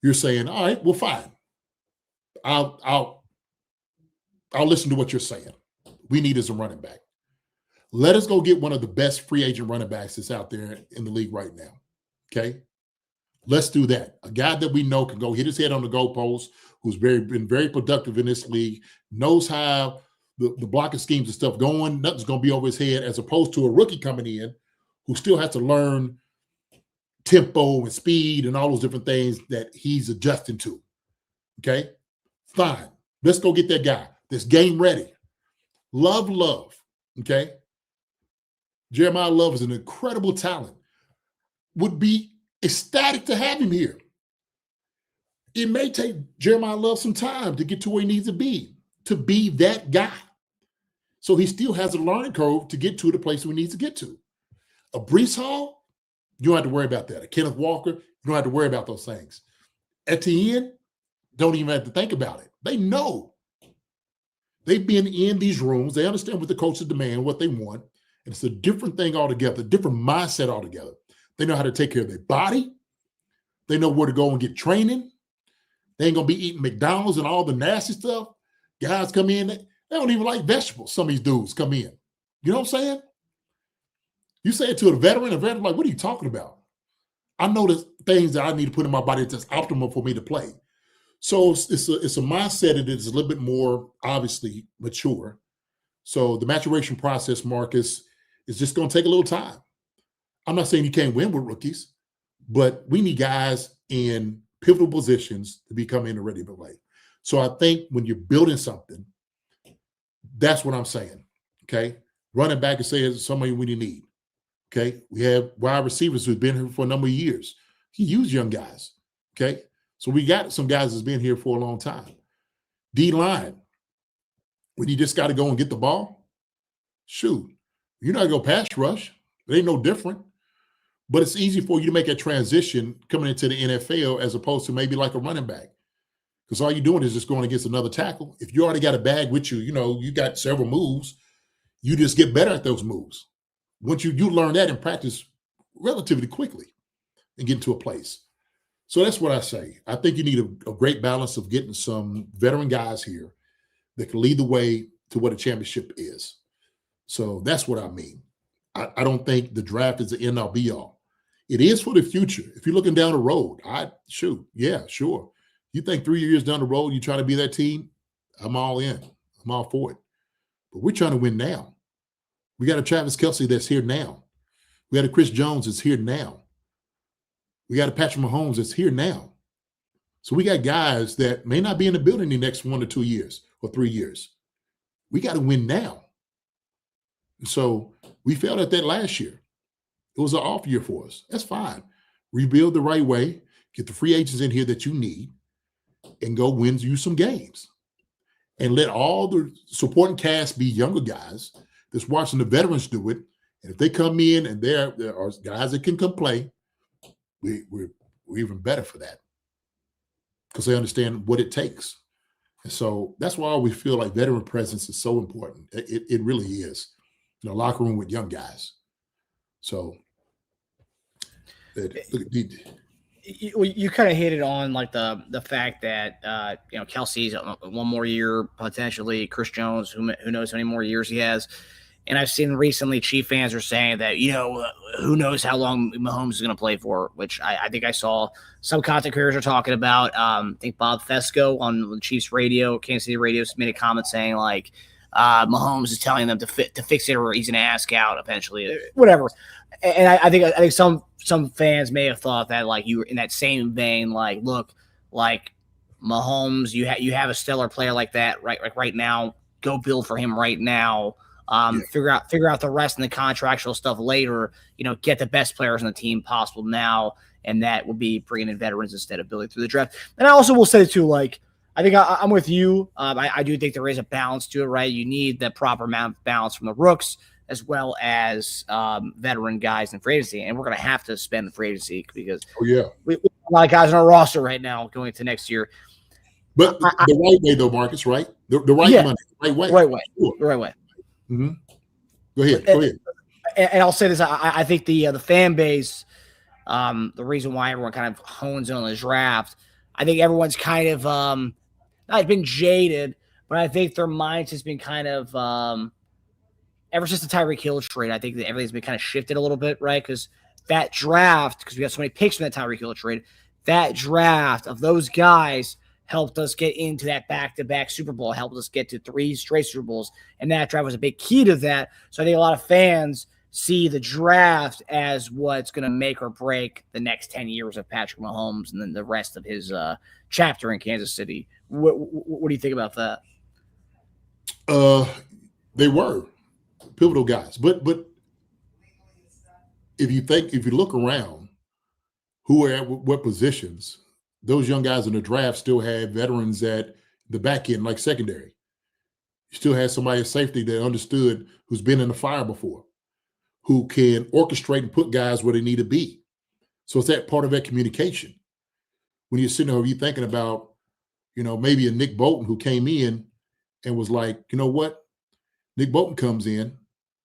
Speaker 3: you're saying, all right, well, fine. I'll listen to what you're saying. We need as a running back. Let us go get one of the best free agent running backs that's out there in the league right now. Okay? Let's do that. A guy that we know can go hit his head on the goalpost, who's been very productive in this league, knows how the blocking schemes and stuff going. Nothing's going to be over his head, as opposed to a rookie coming in who still has to learn tempo and speed and all those different things that he's adjusting to. Okay? Fine. Let's go get that guy that's game ready. Love. Okay? Jeremiah Love is an incredible talent. Would be ecstatic to have him here. It may take Jeremiah Love some time to get to where he needs to be that guy. So he still has a learning curve to get to the place we need to get to. A Breece Hall, you don't have to worry about that. A Kenneth Walker, you don't have to worry about those things. Etienne, don't even have to think about it. They know. They've been in these rooms. They understand what the coaches demand, what they want. And it's a different thing altogether, a different mindset altogether. They know how to take care of their body. They know where to go and get training. They ain't going to be eating McDonald's and all the nasty stuff. Guys come in, they don't even like vegetables. Some of these dudes come in. You know what I'm saying? You say it to a veteran like, what are you talking about? I know the things that I need to put in my body that's optimal for me to play. So it's a mindset that is a little bit more obviously mature. So the maturation process, Marcus, is just going to take a little time. I'm not saying you can't win with rookies, but we need guys in pivotal positions to become in and ready to play. So I think when you're building something, that's what I'm saying. Okay. Running back and say is somebody we need. Okay. We have wide receivers who've been here for a number of years. He used young guys. Okay. So we got some guys that's been here for a long time. D-line, when you just got to go and get the ball, shoot, you're not going to pass rush. It ain't no different. But it's easy for you to make a transition coming into the NFL as opposed to maybe like a running back. Because all you're doing is just going against another tackle. If you already got a bag with you, you got several moves, you just get better at those moves. Once you learn that and practice relatively quickly and get into a place. So that's what I say. I think you need a great balance of getting some veteran guys here that can lead the way to what a championship is. So that's what I mean. I don't think the draft is the end all be all. It is for the future. If you're looking down the road, sure. You think 3 years down the road, you try to be that team, I'm all in. I'm all for it. But we're trying to win now. We got a Travis Kelce that's here now. We got a Chris Jones that's here now. We got a Patrick Mahomes that's here now. So we got guys that may not be in the building the next 1 or 2 years or 3 years. We got to win now. So we failed at that last year. It was an off year for us. That's fine. Rebuild the right way, get the free agents in here that you need, and go win you some games. And let all the supporting cast be younger guys that's watching the veterans do it. And if they come in and there are guys that can come play, we're even better for that because they understand what it takes. And so that's why we feel like veteran presence is so important. It really is. Locker room with young guys. So
Speaker 6: you kind of hit it on like the fact that Kelce's one more year potentially. Chris Jones, who knows how many more years he has. And I've seen recently Chief fans are saying that, who knows how long Mahomes is going to play for, which I think I saw some content creators are talking about. I think Bob Fesco on the Chiefs radio, Kansas City radio, made a comment saying like Mahomes is telling them to fix it or he's going to ask out eventually, whatever. And I think some fans may have thought that like you were in that same vein, like, look, like Mahomes, you have a stellar player like that right now. Go build for him right now. Figure out the rest and the contractual stuff later, get the best players on the team possible now. And that will be bringing in veterans instead of building through the draft. And I also will say too, like, I think I'm with you. I do think there is a balance to it, right? You need the proper amount of balance from the rooks as well as veteran guys in free agency. And we're going to have to spend the free agency because we have a lot of guys on our roster right now going into next year.
Speaker 3: But the right way though, Marcus, right? The right money, the right way.
Speaker 6: Sure. The right way.
Speaker 3: Mm-hmm. Go ahead.
Speaker 6: And I'll say this: I think the fan base, the reason why everyone kind of hones in on the draft, I think everyone's kind of not been jaded, but I think their minds has been kind of ever since the Tyreek Hill trade. I think that everything's been kind of shifted a little bit, right? Because that draft, because we got so many picks from that Tyreek Hill trade, that draft of those guys helped us get into that back-to-back Super Bowl, helped us get to 3 straight Super Bowls, and that draft was a big key to that. So I think a lot of fans see the draft as what's going to make or break the next 10 years of Patrick Mahomes and then the rest of his chapter in Kansas City. What do you think about that?
Speaker 3: They were pivotal guys, but if you look around, who are at what positions, those young guys in the draft still had veterans at the back end, like secondary. You still had somebody at safety that understood, who's been in the fire before, who can orchestrate and put guys where they need to be. So it's that part of that communication. When you're sitting there, you're thinking about, maybe a Nick Bolton who came in and was like, you know what? Nick Bolton comes in,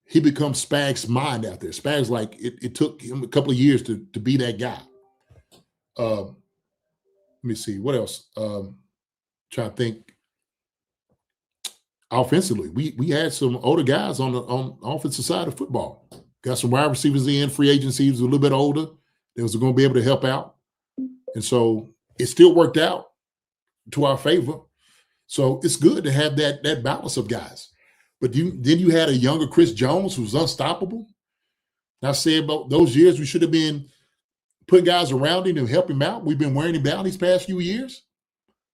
Speaker 3: he becomes Spag's mind out there. Spag's like, it took him a couple of years to be that guy. Let me see, what else? Trying to think. Offensively, we had some older guys on the offensive side of football. Got some wide receivers in, free agency was a little bit older. They was going to be able to help out. And so it still worked out to our favor. So it's good to have that balance of guys. But then you had a younger Chris Jones who was unstoppable. And I said about those years, we should have been putting guys around him to help him out. We've been wearing him down these past few years.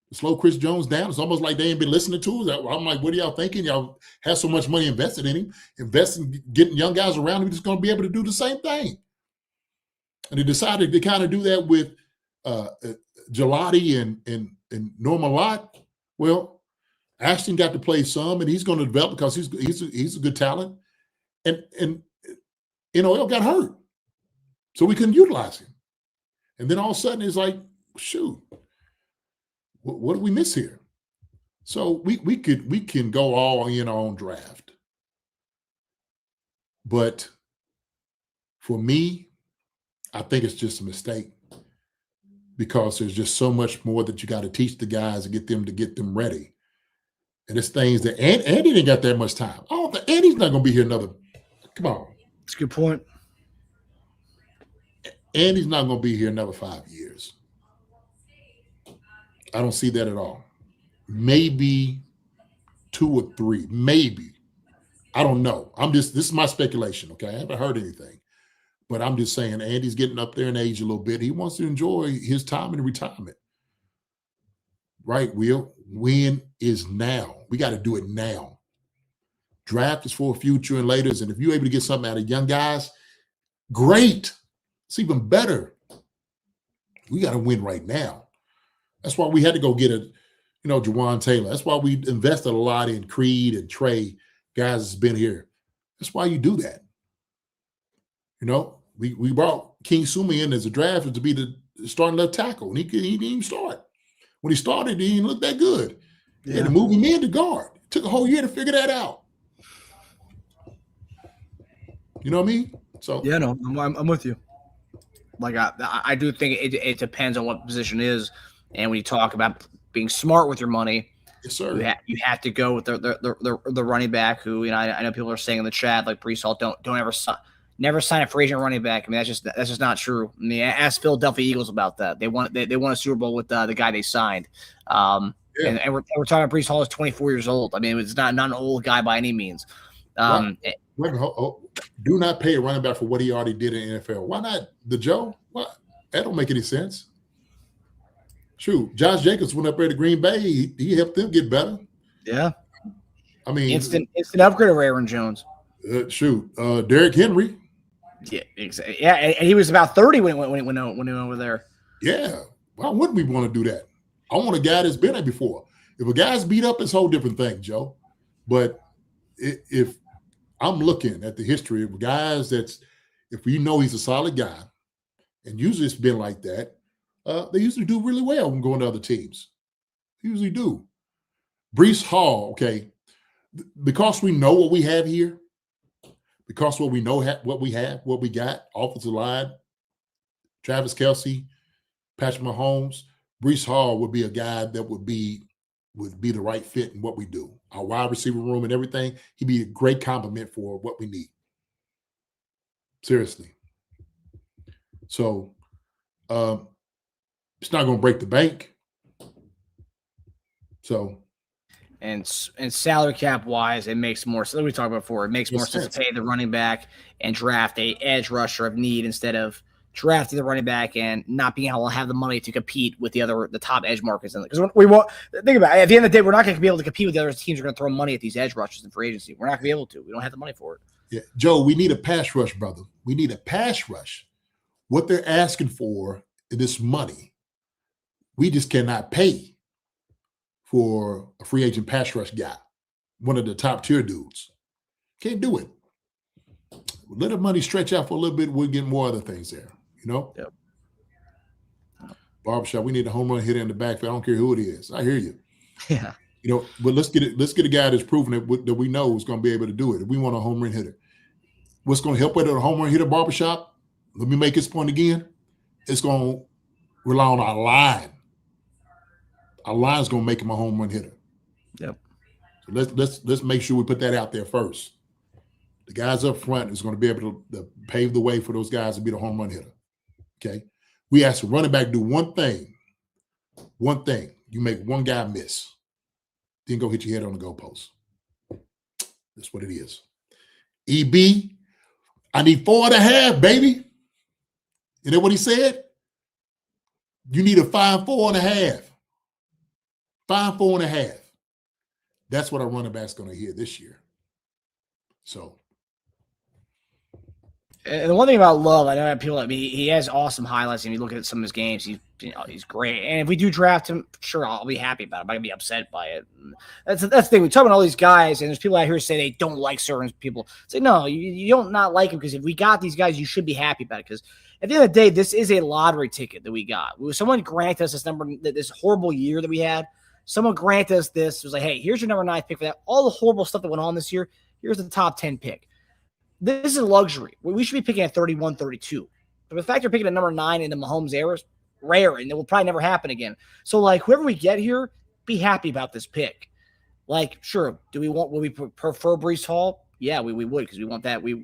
Speaker 3: To slow Chris Jones down. It's almost like they ain't been listening to us. I'm like, what are y'all thinking? Y'all have so much money invested in him. Invest in getting young guys around him that's going to be able to do the same thing. And they decided to kind of do that with Gelati and Norman Lott. Well, Ashton got to play some, and he's going to develop because he's a good talent. And NOL got hurt, so we couldn't utilize him. And then all of a sudden, it's like, shoot, what did we miss here? So we can go all in on draft, but for me, I think it's just a mistake because there's just so much more that you got to teach the guys and get them ready. And it's things that Andy didn't got that much time. I don't think Andy's not going to be here another. Come on,
Speaker 6: That's a good point.
Speaker 3: Andy's not going to be here another 5 years. I don't see that at all. Maybe 2 or 3, maybe. I don't know. This is my speculation, okay? I haven't heard anything. But I'm just saying Andy's getting up there in age a little bit. He wants to enjoy his time in retirement. Right, Will? When is now? We got to do it now. Draft is for future and later. And if you're able to get something out of young guys, great. It's even better. We got to win right now. That's why we had to go get Jawaan Taylor. That's why we invested a lot in Creed and Trey, guys that's been here. That's why you do that. We brought King Sumi in as a draft to be the starting left tackle, and he didn't even start. When he started, he didn't look that good. They had to move him in to guard. It took a whole year to figure that out. You know what I mean? So
Speaker 6: yeah, no, I'm with you. Like I do think it depends on what position it is. And when you talk about being smart with your money,
Speaker 3: yes, sir.
Speaker 6: You have to go with the running back who, I know people are saying in the chat, like Breece Hall, don't ever never sign a free agent running back. I mean, that's just not true. I mean, ask Philadelphia Eagles about that. They won a Super Bowl with the guy they signed. And we're talking about Breece Hall is 24 years old. I mean, it's not an old guy by any means.
Speaker 3: Right. Do not pay a running back for what he already did in the NFL. Why not the Joe? What? That don't make any sense. True. Josh Jacobs went up there to Green Bay. He helped them get better.
Speaker 6: Yeah.
Speaker 3: I mean,
Speaker 6: instant upgrade over Aaron Jones.
Speaker 3: Derrick Henry.
Speaker 6: Yeah, exactly. Yeah, and he was about 30 when he went over there.
Speaker 3: Yeah. Why wouldn't we want to do that? I want a guy that's been there before. If a guy's beat up, it's a whole different thing, Joe. But if I'm looking at the history of guys if we know he's a solid guy, and usually it's been like that, they usually do really well when going to other teams. They usually do. Breece Hall, okay, because we know what we have here, because what we know what we got, offensive line, Travis Kelce, Patrick Mahomes, Breece Hall would be a guy that would be the right fit in what we do. Our wide receiver room and everything, he'd be a great complement for what we need. Seriously. So it's not going to break the bank. So.
Speaker 6: And salary cap wise, it makes more sense. We talked about before. It makes more sense to pay the running back and draft a edge rusher of need instead of drafting the running back and not being able to have the money to compete with the top edge markets. Because we won't think about it. At the end of the day, we're not going to be able to compete with the other teams who are going to throw money at these edge rushers in free agency. We're not going to be able to. We don't have the money for it.
Speaker 3: Yeah, Joe, we need a pass rush, brother. We need a pass rush. What they're asking for is this money. We just cannot pay for a free agent pass rush guy, one of the top tier dudes. Can't do it. Let the money stretch out for a little bit. We'll get more other things there, you know?
Speaker 6: Yep.
Speaker 3: Barbershop, we need a home run hitter in the backfield. I don't care who it is. I hear you.
Speaker 6: Yeah.
Speaker 3: You know, but let's get a guy that's proven that we know is going to be able to do it. If we want a home run hitter, what's going to help with a home run hitter, Barbershop? Let me make this point again. It's going to rely on our line. Our line's going to make him a home run hitter.
Speaker 6: Yep.
Speaker 3: So let's make sure we put that out there first. The guys up front is going to be able to pave the way for those guys to be the home run hitter. Okay. We ask the running back to do one thing. One thing. You make one guy miss. Then go hit your head on the goalpost. That's what it is. EB, I need 4.5, baby. You know what he said? You need a 5.4.5. 5.4.5. That's what our running back's going to hear this year. So.
Speaker 6: And the one thing about Love, I know people like me, he has awesome highlights. And you look at some of his games, he's great. And if we do draft him, sure, I'll be happy about it. I'm not gonna be upset by it. And that's the thing. We talk about all these guys, and there's people out here who say they don't like certain people. Say no, you don't not like him because if we got these guys, you should be happy about it. Because at the end of the day, this is a lottery ticket that we got. Someone granted us this number, this horrible year that we had. Someone granted us this. It was like, hey, here's your number 9 pick for that. All the horrible stuff that went on this year. Here's the top 10 pick. This is a luxury. We should be picking at 31, 32. But the fact you're picking at number 9 in the Mahomes era is rare, and it will probably never happen again. So, like, whoever we get here, be happy about this pick. Like, sure, will we prefer Breece Hall? Yeah, we would, because we want that. We're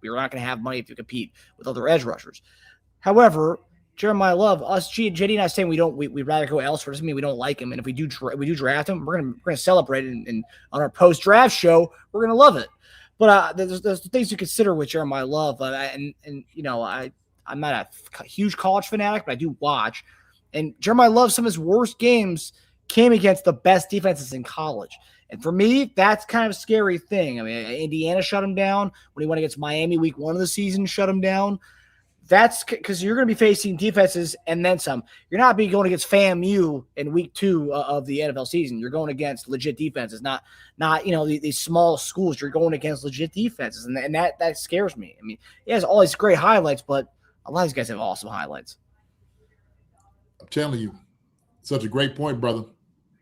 Speaker 6: not going to have money to compete with other edge rushers. However, Jeremiah Love, JD and I saying we'd rather go elsewhere doesn't mean we don't like him. And if we do draft him, we're gonna celebrate it, and on our post-draft show, we're gonna love it. But there's things to consider with Jeremiah Love, and you know, I'm not a huge college fanatic, but I do watch. And Jeremiah Love, some of his worst games came against the best defenses in college. And for me, that's kind of a scary thing. I mean, Indiana shut him down when he went against Miami week 1 of the season, shut him down. That's because you're going to be facing defenses and then some. You're not going against FAMU in week 2 of the NFL season. You're going against legit defenses, not these small schools. You're going against legit defenses, and that scares me. I mean, he has all these great highlights, but a lot of these guys have awesome highlights.
Speaker 3: I'm telling you, such a great point, brother.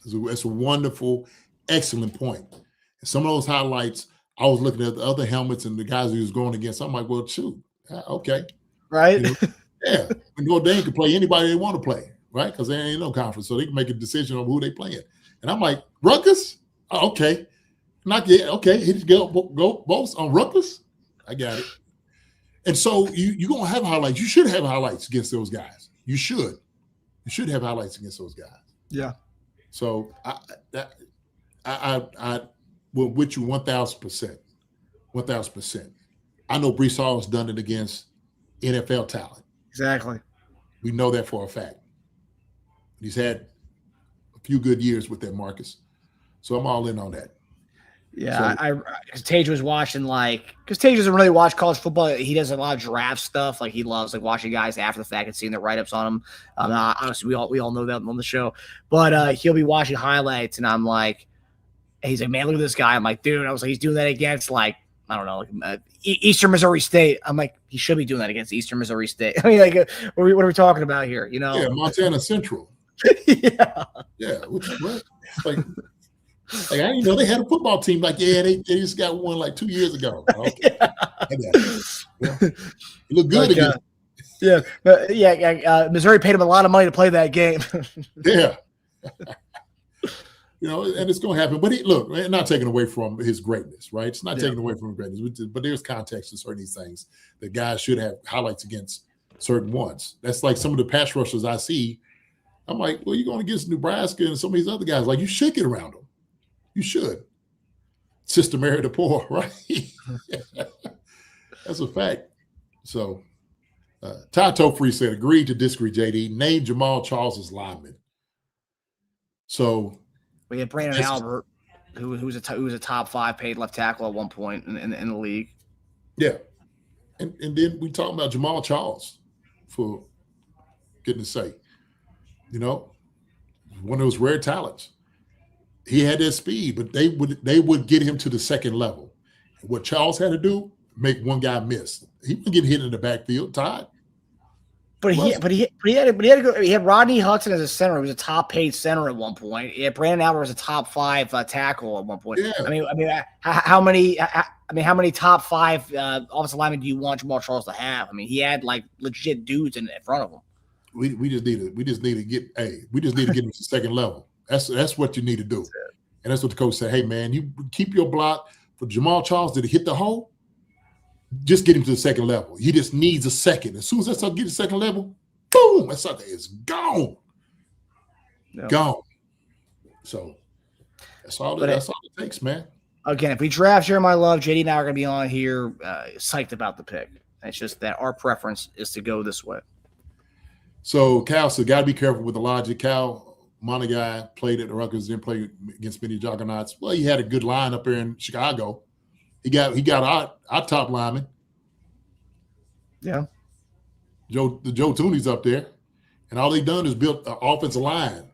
Speaker 3: It's a wonderful, excellent point. And some of those highlights, I was looking at the other helmets and the guys he was going against. I'm like, well, shoot, okay.
Speaker 6: Right?
Speaker 3: You know? Yeah. And Notre Dame can play anybody they want to play, right? Because there ain't no conference. So they can make a decision on who they playing. And I'm like, Rutgers? Oh, okay. Not yet. Okay. He just go both on Rutgers? I got it. And so you're going to have highlights. You should have highlights against those guys. You should. You should have highlights against those guys.
Speaker 6: Yeah.
Speaker 3: So I will with you 1,000%. 1,000%. I know Breece Hall has done it against NFL talent.
Speaker 6: Exactly.
Speaker 3: We know that for a fact. He's had a few good years with that, Marcus. So I'm all in on that.
Speaker 6: Yeah, because Teja was watching because Teja doesn't really watch college football. He does a lot of draft stuff. Like he loves watching guys after the fact and seeing the write-ups on them. Honestly, we all know that on the show. But he'll be watching highlights, and I'm like, he's like, man, look at this guy. I'm like, dude, I was like, he's doing that against I don't know, Eastern Missouri State. I'm like, he should be doing that against Eastern Missouri State. I mean, what are we talking about here? You know?
Speaker 3: Yeah, Montana Central.
Speaker 6: Yeah.
Speaker 3: Yeah. What? I didn't know they had a football team. They just got one 2 years ago. Okay. Yeah. It looked good again.
Speaker 6: Missouri paid him a lot of money to play that game.
Speaker 3: Yeah. And it's going to happen. But look, not taking away from his greatness, right? It's not taking away from his greatness. But there's context to certain these things that guys should have highlights against certain ones. That's like some of the pass rushers I see. I'm like, well, you're going against Nebraska and some of these other guys. Like, you should get around them. You should. Sister Mary the Poor, right? That's a fact. So, Tato Free said, agreed to disagree, JD. Name Jamal Charles as lineman. So,
Speaker 6: we had Brandon Albert, who was a top 5 paid left tackle at one point in the league.
Speaker 3: Yeah. And then we talking about Jamal Charles for getting to say, one of those rare talents. He had that speed, but they would get him to the second level. What Charles had to do, make one guy miss. He wouldn't get hit in the backfield, Todd.
Speaker 6: But he had to go. He had Rodney Hudson as a center. He was a top paid center at one point. He had Brandon Albert as a top 5 tackle at one point.
Speaker 3: Yeah.
Speaker 6: How many top 5 offensive linemen do you want Jamal Charles to have? I mean, he had like legit dudes in front of him.
Speaker 3: We just need to get him to the second level. That's what you need to do. And that's what the coach said. Hey man, you keep your block for Jamal Charles. Did he hit the hole? Just get him to the second level. He just needs a second. As soon as that sucker get to the second level, boom, that sucker is gone.
Speaker 6: No.
Speaker 3: Gone. So that's all it takes, man.
Speaker 6: Again, if we draft Jeremiah Love, JD and I are going to be on here psyched about the pick. It's just that our preference is to go this way.
Speaker 3: So Cal said, got to be careful with the logic. Cal, Monagai played at the Rutgers, didn't play against many juggernauts. Well, he had a good line up there in Chicago. He got our top lineman.
Speaker 6: Yeah.
Speaker 3: Joe Tooney's up there. And all they done is built an offensive line.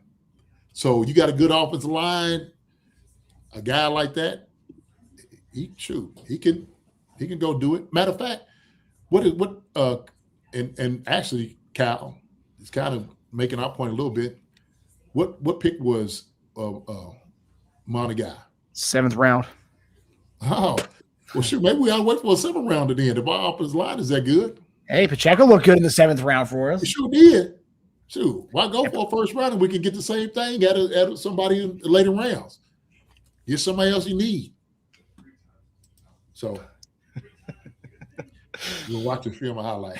Speaker 3: So you got a good offensive line, a guy like that, he can go do it. Matter of fact, and actually, Cal is kind of making our point a little bit. What pick was Monagai?
Speaker 6: 7th round.
Speaker 3: Oh, well, shoot, maybe we ought to wait for a 7th round at the end. If our offensive line is that good.
Speaker 6: Hey, Pacheco looked good in the 7th round for us.
Speaker 3: He sure did. Shoot, why go for a first round and we can get the same thing at somebody in the later rounds? Get somebody else you need. So you'll watch the film highlight.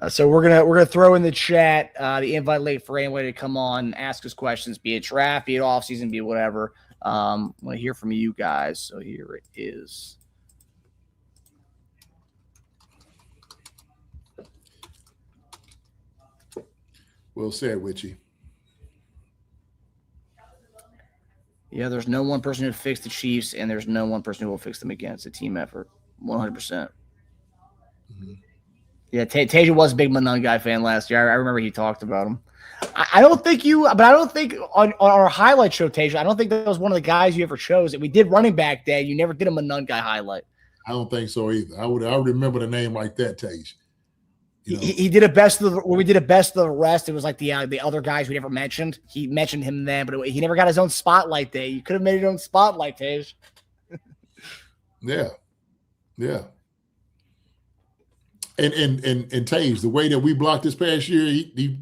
Speaker 6: So we're gonna throw in the chat the invite link for anybody to come on, ask us questions, be it draft, be it off season, be it whatever. I want to hear from you guys. So here it is.
Speaker 3: Well said, Witchy.
Speaker 6: Yeah, there's no one person who fixed the Chiefs, and there's no one person who will fix them again. It's a team effort, 100%. Mm-hmm. Yeah, Teja was a big Monungai fan last year. I remember he talked about him. I don't think on our highlight show, Teja, I don't think that was one of the guys you ever chose. We did running back day. You never did a Monungai highlight. I
Speaker 3: don't think so either. I would remember the name like that, Teja.
Speaker 6: He did a best of when we did a best of the rest. It was like the other guys we never mentioned. He mentioned him then, but he never got his own spotlight day. You could have made your own spotlight, Tej.
Speaker 3: Yeah. And Tej, the way that we blocked this past year, he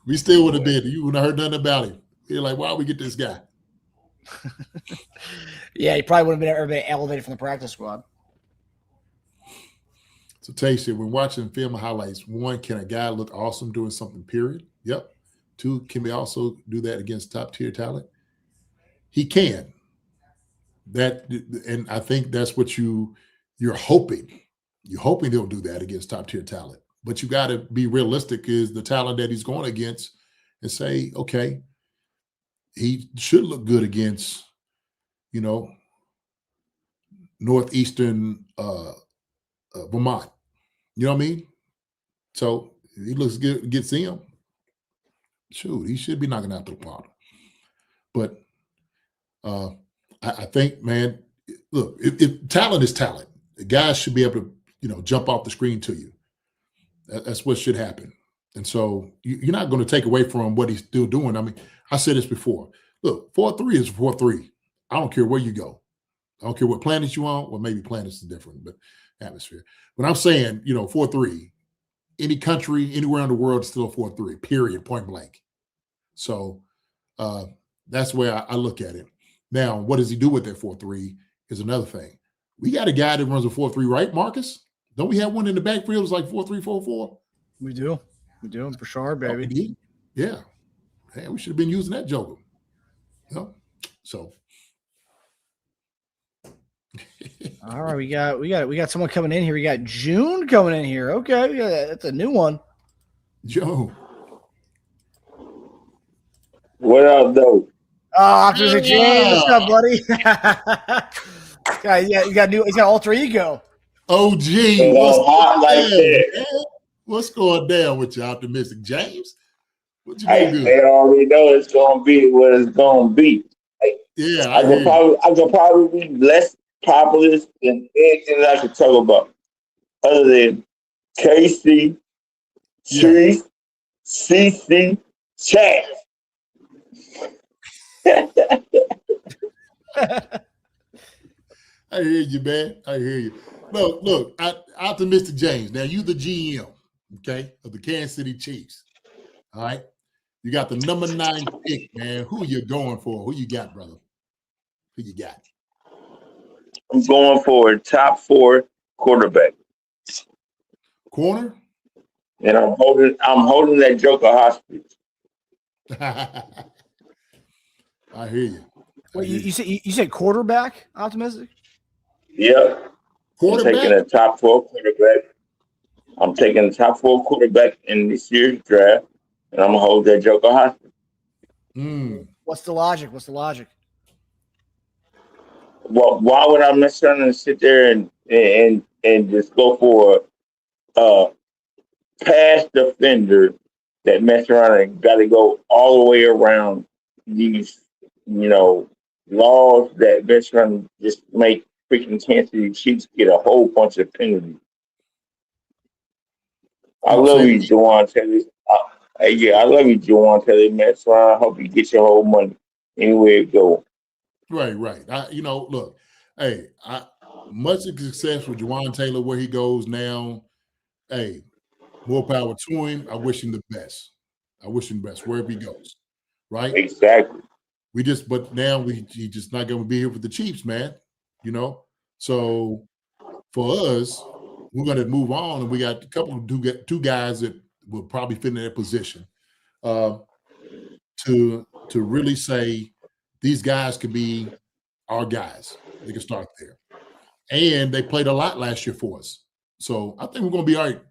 Speaker 3: we still would have been. You wouldn't have heard nothing about him. You're like, why we get this guy?
Speaker 6: Yeah, he probably would have been elevated from the practice squad.
Speaker 3: So Tay said, when watching film highlights, 1, can a guy look awesome doing something, period? Yep. 2, can we also do that against top-tier talent? He can. And I think that's what you're hoping. You're hoping they'll do that against top-tier talent. But you got to be realistic is the talent that he's going against and say, okay, he should look good against, Northeastern Vermont. You know what I mean? So he looks good against them. Shoot, he should be knocking out the park. But I think, man, look, if talent is talent, the guys should be able to, jump off the screen to you. That's what should happen. And so you're not going to take away from what he's still doing. I mean, I said this before. Look, 4-3 is 4-3. I don't care where you go. I don't care what planet you're on. Well, maybe planets is different, but atmosphere. But I'm saying, 4-3, any country, anywhere in the world is still a 4-3, period, point blank. So that's the way I look at it. Now, what does he do with that 4-3 is another thing. We got a guy that runs a 4-3, right, Marcus? Don't we have one in the backfield that's like 4-3, 4-4?
Speaker 6: We do. We do, for sure, baby.
Speaker 3: Yeah. Hey, we should have been using that joker. So.
Speaker 6: All right, we got someone coming in here. We got June coming in here. Okay, that's a new one.
Speaker 3: Joe.
Speaker 8: What up, though?
Speaker 6: Oh, Optimistic James, what's up, buddy? Yeah, you got he's got alter ego.
Speaker 3: OG,
Speaker 8: And
Speaker 3: what's
Speaker 8: I'm hot like
Speaker 3: going
Speaker 8: that.
Speaker 3: down, man? What's going down with you, Optimistic James? What you
Speaker 8: Hey,
Speaker 3: gonna do?
Speaker 8: they already know it's gonna be what it's gonna be.
Speaker 3: Yeah,
Speaker 8: I can probably be less populist than anything that I can talk about, other than KC, Chief, CC, Chat.
Speaker 3: I hear you, man. I hear you. Look, Optimistic James. Now you the GM, okay, of the Kansas City Chiefs. All right. You got the number 9 pick, man. Who you going for? Who you got, brother? Who you got?
Speaker 8: I'm going for a top 4 quarterback,
Speaker 3: Corner?
Speaker 8: and I'm holding that joker hostage.
Speaker 3: I hear you.
Speaker 6: Wait, you said quarterback, Optimistic?
Speaker 8: Yep.
Speaker 3: Quarterback?
Speaker 8: I'm taking a top 4 quarterback. I'm taking the top 4 quarterback in this year's draft, and I'm gonna hold that joker hostage.
Speaker 6: What's the logic?
Speaker 8: Well, why would I mess around and sit there and just go for a pass defender that mess around and got to go all the way around these, laws that mess around and just make freaking Kansas City Chiefs get a whole bunch of penalties. I love you, Jawaan Taylor. I love you, Jawaan Taylor, man. So I hope you get your whole money anywhere it go.
Speaker 3: Right. Look, hey, much success with Jawaan Taylor where he goes now. Hey, more power to him. I wish him the best. Wherever he goes. Right?
Speaker 8: Exactly.
Speaker 3: But now he just not going to be here for the Chiefs, man. So for us, we're going to move on, and we got a couple of two guys that will probably fit in their position to really say these guys could be our guys. They can start there, and they played a lot last year for us. So I think we're going to be all right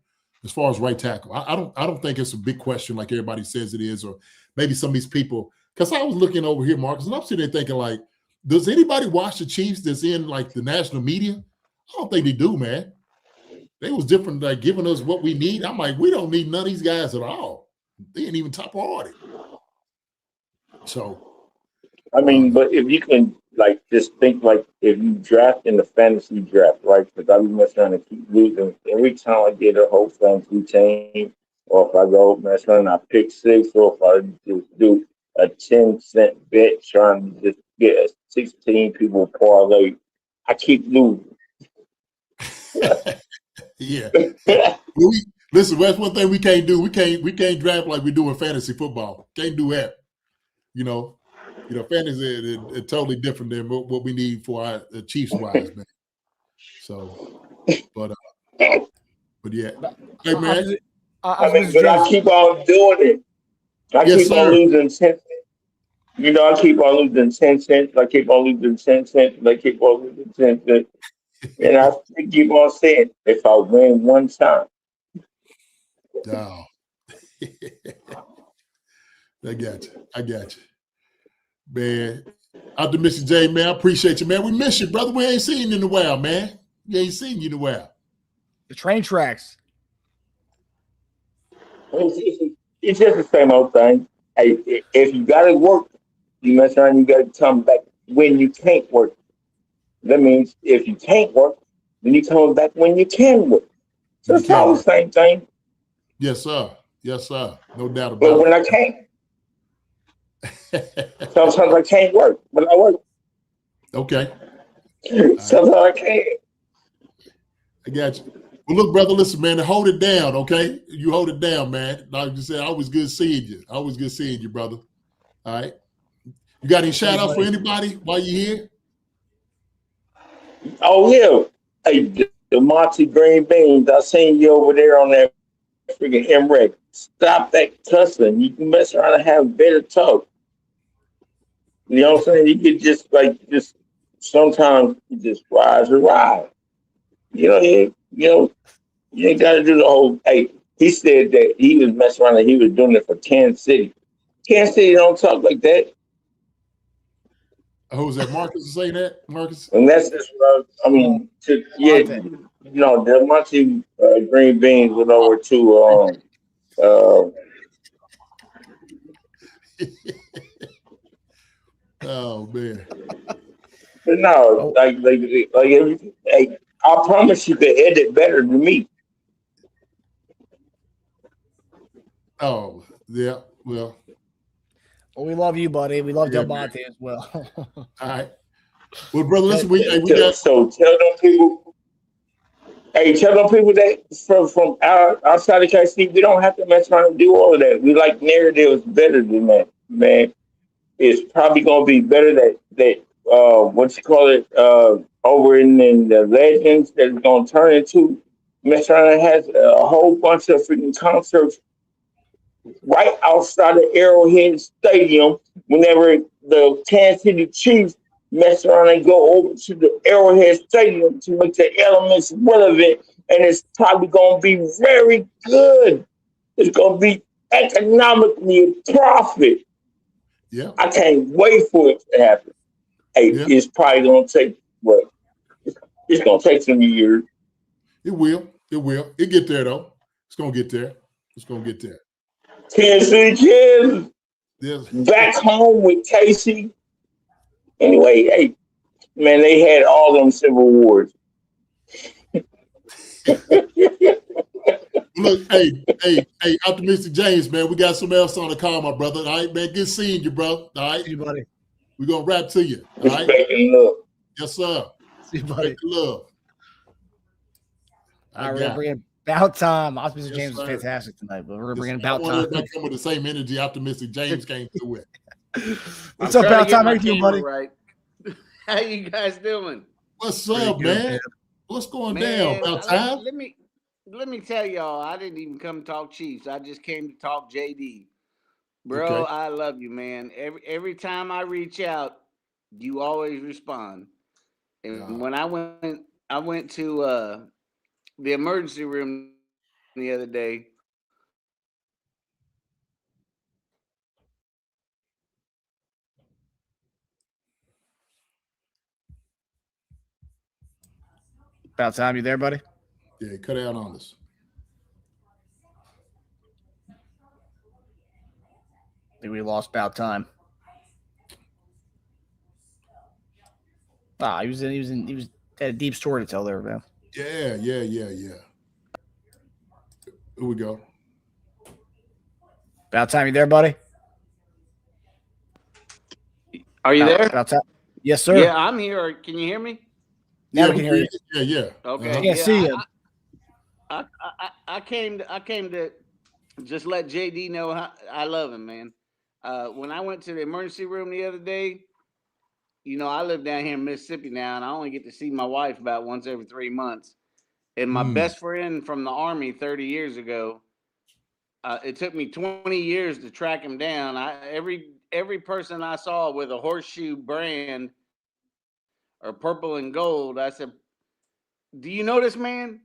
Speaker 3: as far as right tackle. I don't think it's a big question like everybody says it is, or maybe some of these people. Because I was looking over here, Marcus, and I'm sitting there thinking, like, does anybody watch the Chiefs that's in, like, the national media? I don't think they do, man. They was different, like, giving us what we need. I'm like, we don't need none of these guys at all. They ain't even top priority. So.
Speaker 8: I mean, but if you can, like, just think, like, if you draft in the fantasy draft, right? Because I be messing around and keep losing. Every time I get a whole fantasy team, or if I go mess around and I pick 6, or if I just do a 10-cent bet trying to just get a 16 people parlay, I keep losing.
Speaker 3: Yeah. Listen, that's one thing we can't do. We can't draft like we do in fantasy football. Can't do that. Fantasy is totally different than what we need for our Chiefs wise, man. So, but yeah. Hey, man.
Speaker 8: But I keep on doing it. I keep on losing 10 cents. I keep on losing 10 cents. I keep on losing 10 cents. I keep on losing 10 cents. And I keep on saying, if I win one time.
Speaker 3: Oh. I got you. Man. Optimistic J, man, I appreciate you, man. We miss you, brother. We ain't seen you in a while, man. We ain't seen you in a while.
Speaker 6: The train tracks.
Speaker 8: It's just the same old thing. Hey, if you got to work, you mess around, you got to come back when you can't work. That means if you can't work, then you come back when you can work. So it's all the same thing.
Speaker 3: Yes, sir. No doubt about it.
Speaker 8: But when I can't, sometimes I can't work, but I work.
Speaker 3: Okay.
Speaker 8: Sometimes I can't.
Speaker 3: I got you. Well, look, brother, listen, man, hold it down, okay? You hold it down, man. Like you said, always good seeing you. Brother. All right. You got any shout outs for anybody while you're here?
Speaker 8: Oh, yeah. Hey, the Monty Green Beans, I seen you over there on that freaking MREC. Stop that cussing. You can mess around and have better talk. You know what I'm saying? You could just sometimes you just rise and ride. You ain't got to do the whole. Hey, he said that he was messing around and he was doing it for Kansas City. Kansas City don't talk like that.
Speaker 3: Who's that? Marcus is saying that? Marcus?
Speaker 8: And that's just the Monty Green Beans went over to
Speaker 3: Oh man.
Speaker 8: but no, like I promise you could edit better than me.
Speaker 3: Oh, yeah. Well,
Speaker 6: we love you, buddy. We love Delmonte as well.
Speaker 3: all right. Well, brother, listen, we got
Speaker 8: so tell them people. Hey, tell them people that from outside of KC, we don't have to mess around and do all of that. We like narratives better than that, man. It's probably gonna be better that what you call it over in the Legends that's gonna turn into mess around and has a whole bunch of freaking concerts right outside of Arrowhead Stadium whenever the Kansas City Chiefs mess around and go over to the Arrowhead Stadium to make the elements relevant, and it's probably going to be very good. It's going to be economically a profit.
Speaker 3: Yeah.
Speaker 8: I can't wait for it to happen. Hey, It's probably going to take, it's going to take some years.
Speaker 3: It will. It'll get there, though. It's going to get there.
Speaker 8: Kansas City kids
Speaker 3: Yes.
Speaker 8: back home with Casey. Anyway, hey, man, they had all them Civil Wars.
Speaker 3: Look, hey, Optimistic James, man, we got somebody else on the call, my brother. All right, man, good seeing you, bro. All right,
Speaker 6: See you, buddy.
Speaker 3: we're going to wrap to you. All right?
Speaker 8: Respect and love.
Speaker 3: Yes, sir.
Speaker 6: See you, buddy.
Speaker 3: Respect and love.
Speaker 6: All right, we're going to bring in About Time. Optimistic James
Speaker 3: sir.
Speaker 6: is fantastic tonight, but we're going to bring in
Speaker 3: I
Speaker 6: About
Speaker 3: want
Speaker 6: Time.
Speaker 3: everybody to come with the same energy Optimistic James came through with.
Speaker 6: What's up, About Time? How you doing, buddy?
Speaker 9: Right. How you guys doing?
Speaker 3: What's up, man? What's going down? About time?
Speaker 9: Let me tell y'all, I didn't even come to talk Chiefs. I just came to talk JD. Bro,
Speaker 3: Okay.
Speaker 9: I love you, man. Every time I reach out, you always respond. And when I went to the emergency room the other day.
Speaker 6: About Time, you there, buddy?
Speaker 3: Yeah, cut out on us.
Speaker 6: I think we lost About Time. He was had a deep story to tell there, man.
Speaker 3: Yeah. Here we go.
Speaker 6: About Time, you there, buddy?
Speaker 9: Are you there?
Speaker 6: About Time. Yes, sir.
Speaker 9: Yeah, I'm here. Can you hear me?
Speaker 6: Now we can hear you.
Speaker 3: Yeah.
Speaker 9: Okay.
Speaker 3: Uh-huh.
Speaker 6: I can't see you.
Speaker 9: I came to just let JD know how I love him, man. When I went to the emergency room the other day, I live down here in Mississippi now, and I only get to see my wife about once every 3 months. And my best friend from the Army 30 years ago, it took me 20 years to track him down. Every person I saw with a horseshoe brand or purple and gold, I said, "Do you know this man?"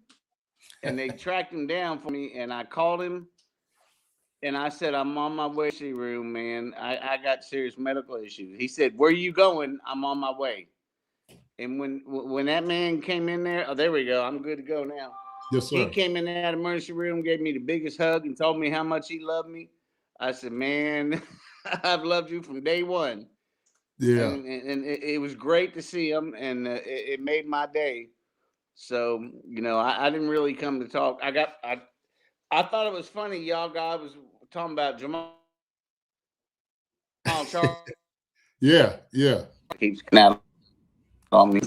Speaker 9: And they tracked him down for me, and I called him, and I said, "I'm on my way to the room, man. I got serious medical issues." He said, "Where are you going?" "I'm on my way." And when that man came in there, oh, there we go. I'm good to go now.
Speaker 3: Yes, sir.
Speaker 9: He came in that emergency room, gave me the biggest hug, and told me how much he loved me. I said, "Man, I've loved you from day one."
Speaker 3: Yeah.
Speaker 9: And it was great to see him, and it made my day. So, I didn't really come to talk. I thought it was funny, y'all guys was talking about Jamal Charles.
Speaker 3: Yeah.
Speaker 9: Keeps now on me.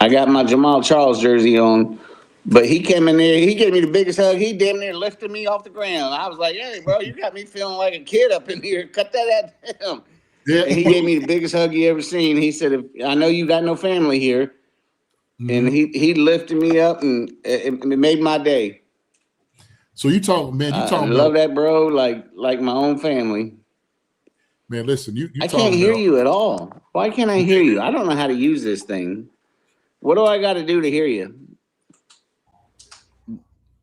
Speaker 9: I got my Jamal Charles jersey on, but he came in there. He gave me the biggest hug. He damn near lifted me off the ground. I was like, "Hey, bro, you got me feeling like a kid up in here. Cut that out him."
Speaker 3: Yeah.
Speaker 9: And he gave me the biggest hug you ever seen. He said, "I know you got no family here." And he lifted me up, and it made my day.
Speaker 3: So you talking, man?
Speaker 9: I love that, bro. Like my own family.
Speaker 3: Man, listen, you
Speaker 9: I can't hear you at all. Why can't I hear you? I don't know how to use this thing. What do I got to do to hear you?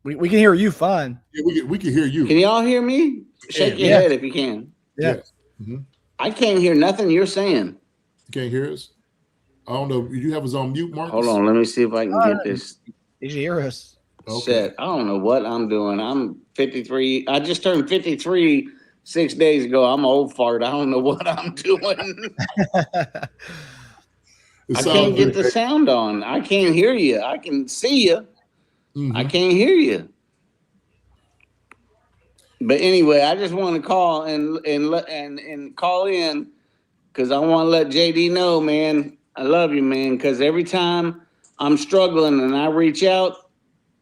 Speaker 6: We can hear you fine.
Speaker 3: Yeah, we can hear you.
Speaker 9: Can y'all hear me? Shake your head if you can.
Speaker 6: Yeah.
Speaker 3: Yes. Mhm.
Speaker 9: I can't hear nothing you're saying.
Speaker 3: You can't hear us? I don't know. You have us on mute, Marcus?
Speaker 9: Hold on, let me see if I can get this
Speaker 6: You should hear us.
Speaker 9: set. I don't know what I'm doing. I'm 53. I just turned 53 6 days ago. I'm an old fart. I don't know what I'm doing. I can't get the sound on. I can't hear you. I can see you. I can't hear you. But anyway, I just want to call and call in because I want to let JD know, man. I love you, man. Because every time I'm struggling and I reach out,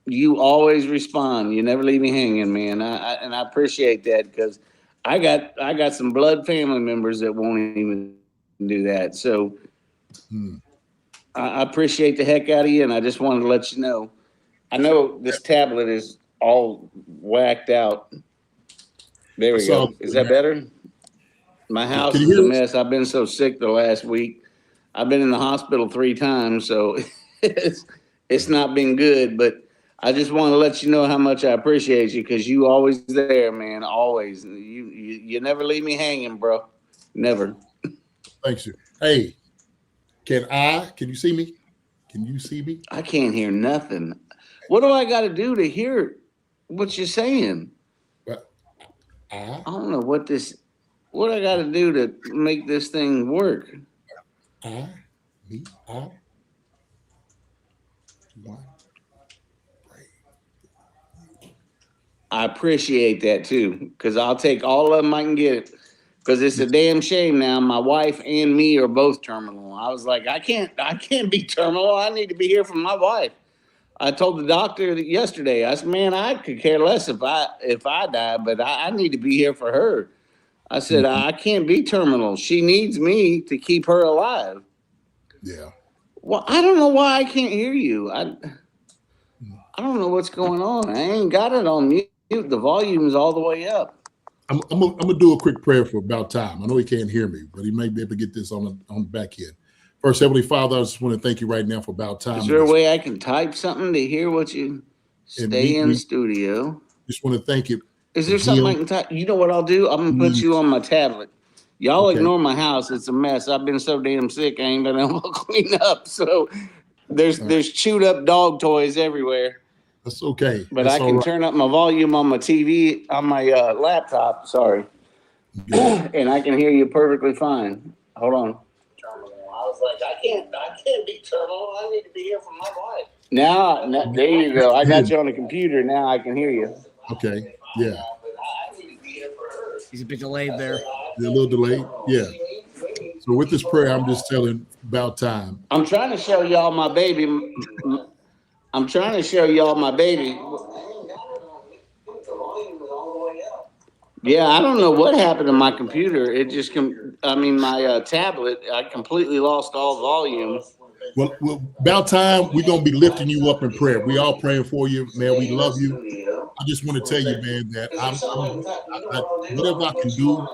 Speaker 9: you always respond. You never leave me hanging, man. I appreciate that because I got some blood family members that won't even do that. So I appreciate the heck out of you, and I just wanted to let you know. I know this tablet is all whacked out. There we go. Is that better? My house is a mess. I've been so sick the last week. I've been in the hospital 3 times, so it's not been good. But I just want to let you know how much I appreciate you because you always there, man. Always. You never leave me hanging, bro. Never.
Speaker 3: Thanks you. Hey, can you see me? Can you see me?
Speaker 9: I can't hear nothing. What do I got to do to hear what you're saying? I don't know what I got to do to make this thing work. I appreciate that too, because I'll take all of them I can get it. Because it's a damn shame now. My wife and me are both terminal. I was like, I can't be terminal. I need to be here for my wife. I told the doctor yesterday, I said, man, I could care less if I die, but I need to be here for her. I said, I can't be terminal. She needs me to keep her alive.
Speaker 3: Yeah.
Speaker 9: Well, I don't know why I can't hear you. I don't know what's going on. I ain't got it on mute. The volume's all the way up.
Speaker 3: I'm gonna do a quick prayer for About Time. I know he can't hear me, but he may be able to get this on the back end. First, Heavenly Father, I just want to thank you right now for About Time.
Speaker 9: Is there a way I can type something to hear what you stay in studio?
Speaker 3: Just want to thank you.
Speaker 9: Is there something I can type? You know what I'll do? I'm gonna put you on my tablet. Y'all ignore my house. It's a mess. I've been so damn sick. I ain't been able to clean up. So there's chewed up dog toys everywhere.
Speaker 3: That's okay.
Speaker 9: But I can turn up my volume on my TV, on my laptop. Sorry. And I can hear you perfectly fine. Hold on. I was like, I can't be terminal. I need to be here for my wife. Now, there you go. I got you on the computer. Now I can hear you.
Speaker 3: Okay. Yeah.
Speaker 6: He's a bit delayed there.
Speaker 3: You're a little delayed. Yeah. So with this prayer, I'm just telling About Time.
Speaker 9: I'm trying to show y'all my baby. Yeah, I don't know what happened to my computer. It just, my tablet, I completely lost all volume.
Speaker 3: Well, About Time, we're going to be lifting you up in prayer. We all praying for you, man. We love you. I just want to tell you, man, that whatever I can do,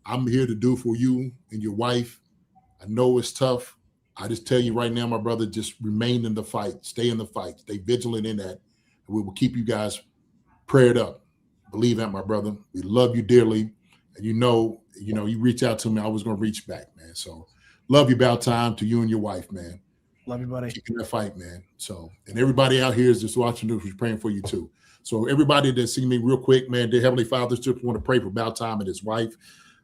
Speaker 3: I'm here to do for you and your wife. I know it's tough. I just tell you right now, my brother, just remain in the fight. Stay in the fight. Stay vigilant in that. And we will keep you guys prayed up. Believe that, my brother. We love you dearly. And you reach out to me, I was going to reach back, man. So love you, About Time, to you and your wife, man.
Speaker 6: Love you, buddy.
Speaker 3: Keep in that fight, man. So, and everybody out here is just watching this, we're praying for you too. So everybody that see me real quick, man, dear Heavenly Father, just want to pray for About Time and his wife.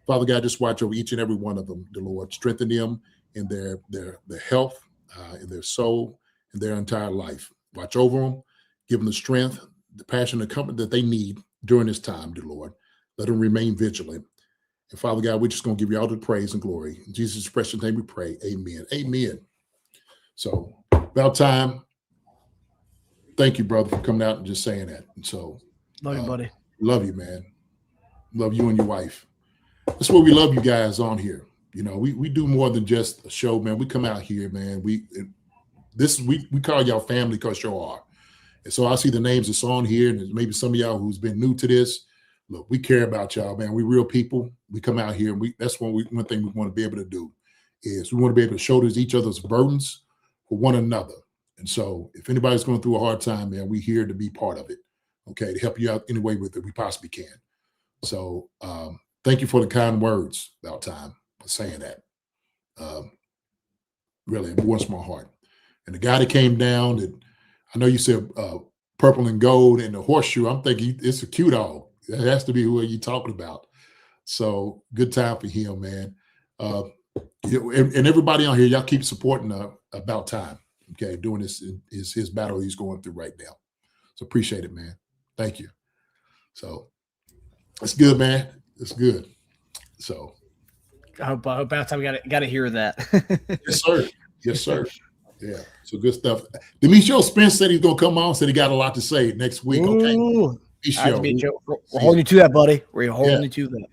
Speaker 3: Father God, just watch over each and every one of them, the Lord. Strengthen them in their health, in their soul, in their entire life. Watch over them. Give them the strength, the passion, the comfort that they need during this time, dear Lord. Let them remain vigilant. And Father God, we're just going to give you all the praise and glory. In Jesus' precious name we pray. Amen. Amen. So, About Time. Thank you, brother, for coming out and just saying that. And so,
Speaker 6: love you, buddy.
Speaker 3: Love you, man. Love you and your wife. That's what we love you guys on here. You know, we do more than just a show, man. We come out here, man. We call y'all family because y'all are. And so I see the names that's on here, and maybe some of y'all who's been new to this. Look, we care about y'all, man. We real people. We come out here, and that's one thing we want to be able to do is we want to be able to shoulder each other's burdens for one another. And so if anybody's going through a hard time, man, we're here to be part of it, okay, to help you out any way with it we possibly can. So thank you for the kind words about time for saying that. Really, it warms my heart. And the guy that came down, that I know you said purple and gold and the horseshoe, I'm thinking it's a cute dog. That has to be who you're talking about. So good time for him, man. And everybody on here, y'all keep supporting About Time. Okay, doing this is his battle he's going through right now. So appreciate it, man. Thank you. So it's good, man. It's good. So
Speaker 6: I hope About Time got to hear that.
Speaker 3: yes, sir. Yes, sir. Yeah. So good stuff. Demetrio Spence said he's gonna come on. Said he got a lot to say next week. Okay.
Speaker 6: We're holding you to that, buddy. We're holding you to that.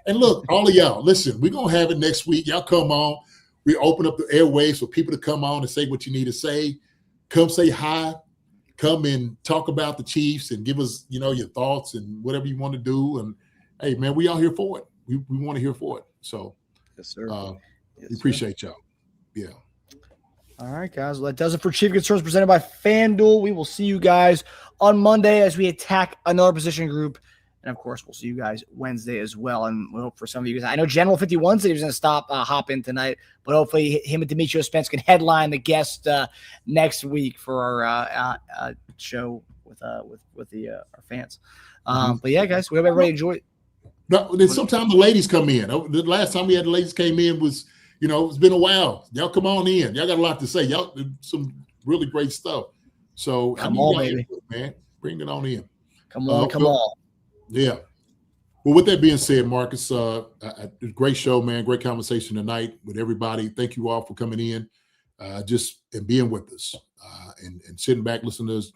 Speaker 3: And look, all of y'all, listen, we're going to have it next week. Y'all come on. We open up the airwaves for people to come on and say what you need to say. Come say hi. Come and talk about the Chiefs and give us, your thoughts and whatever you want to do. And, hey, man, we all here for it. We want to hear for it. So,
Speaker 6: yes, sir.
Speaker 3: We appreciate y'all. Yeah.
Speaker 6: All right, guys. Well, that does it for Chief Concerns presented by FanDuel. We will see you guys on Monday as we attack another position group. And, of course, we'll see you guys Wednesday as well. And we hope for some of you guys. I know General 51 said he was going to hop in tonight. But hopefully him and Demetrio Spence can headline the guest next week for our show with our fans. But, yeah, guys, we hope everybody enjoyed it.
Speaker 3: No, then sometimes the ladies come in. The last time we had the ladies came in was, it's been a while. Y'all come on in. Y'all got a lot to say. Y'all some really great stuff. So
Speaker 6: come on, baby.
Speaker 3: Man. Bring it on in.
Speaker 6: Come on.
Speaker 3: Yeah. Well, with that being said, Marcus, great show, man. Great conversation tonight with everybody. Thank you all for coming in, and being with us, and sitting back, listening to us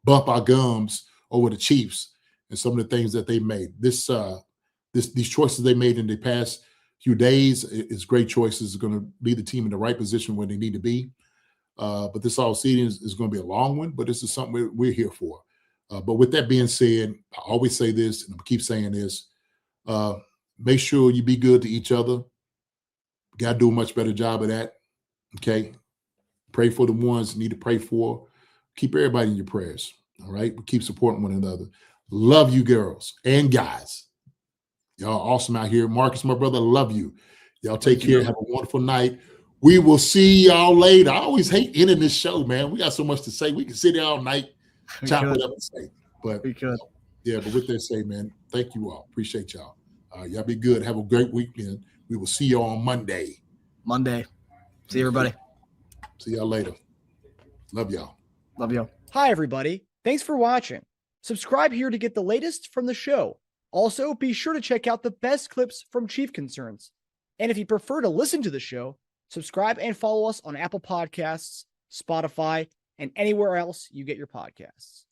Speaker 3: bump our gums over the Chiefs and some of the things that they made. These choices they made in the past few days is great choices. It's going to lead the team in the right position where they need to be. But this offseason is going to be a long one, but this is something we're here for. But with that being said, I always say this, and I keep saying this, make sure you be good to each other. Got to do a much better job of that, okay? Pray for the ones you need to pray for. Keep everybody in your prayers, all right? But keep supporting one another. Love you, girls and guys. Y'all awesome out here. Marcus, my brother, love you. Y'all take care. Have a wonderful night. We will see y'all later. I always hate ending this show, man. We got so much to say. We can sit there all night, chop it up and say. But
Speaker 6: we could.
Speaker 3: Yeah, but with that say, man, thank you all. Appreciate y'all. Y'all be good. Have a great weekend. We will see y'all on Monday.
Speaker 6: See everybody.
Speaker 3: See y'all later. Love y'all.
Speaker 6: Love y'all. Hi, everybody. Thanks for watching. Subscribe here to get the latest from the show. Also, be sure to check out the best clips from Chief Concerns. And if you prefer to listen to the show, subscribe and follow us on Apple Podcasts, Spotify, and anywhere else you get your podcasts.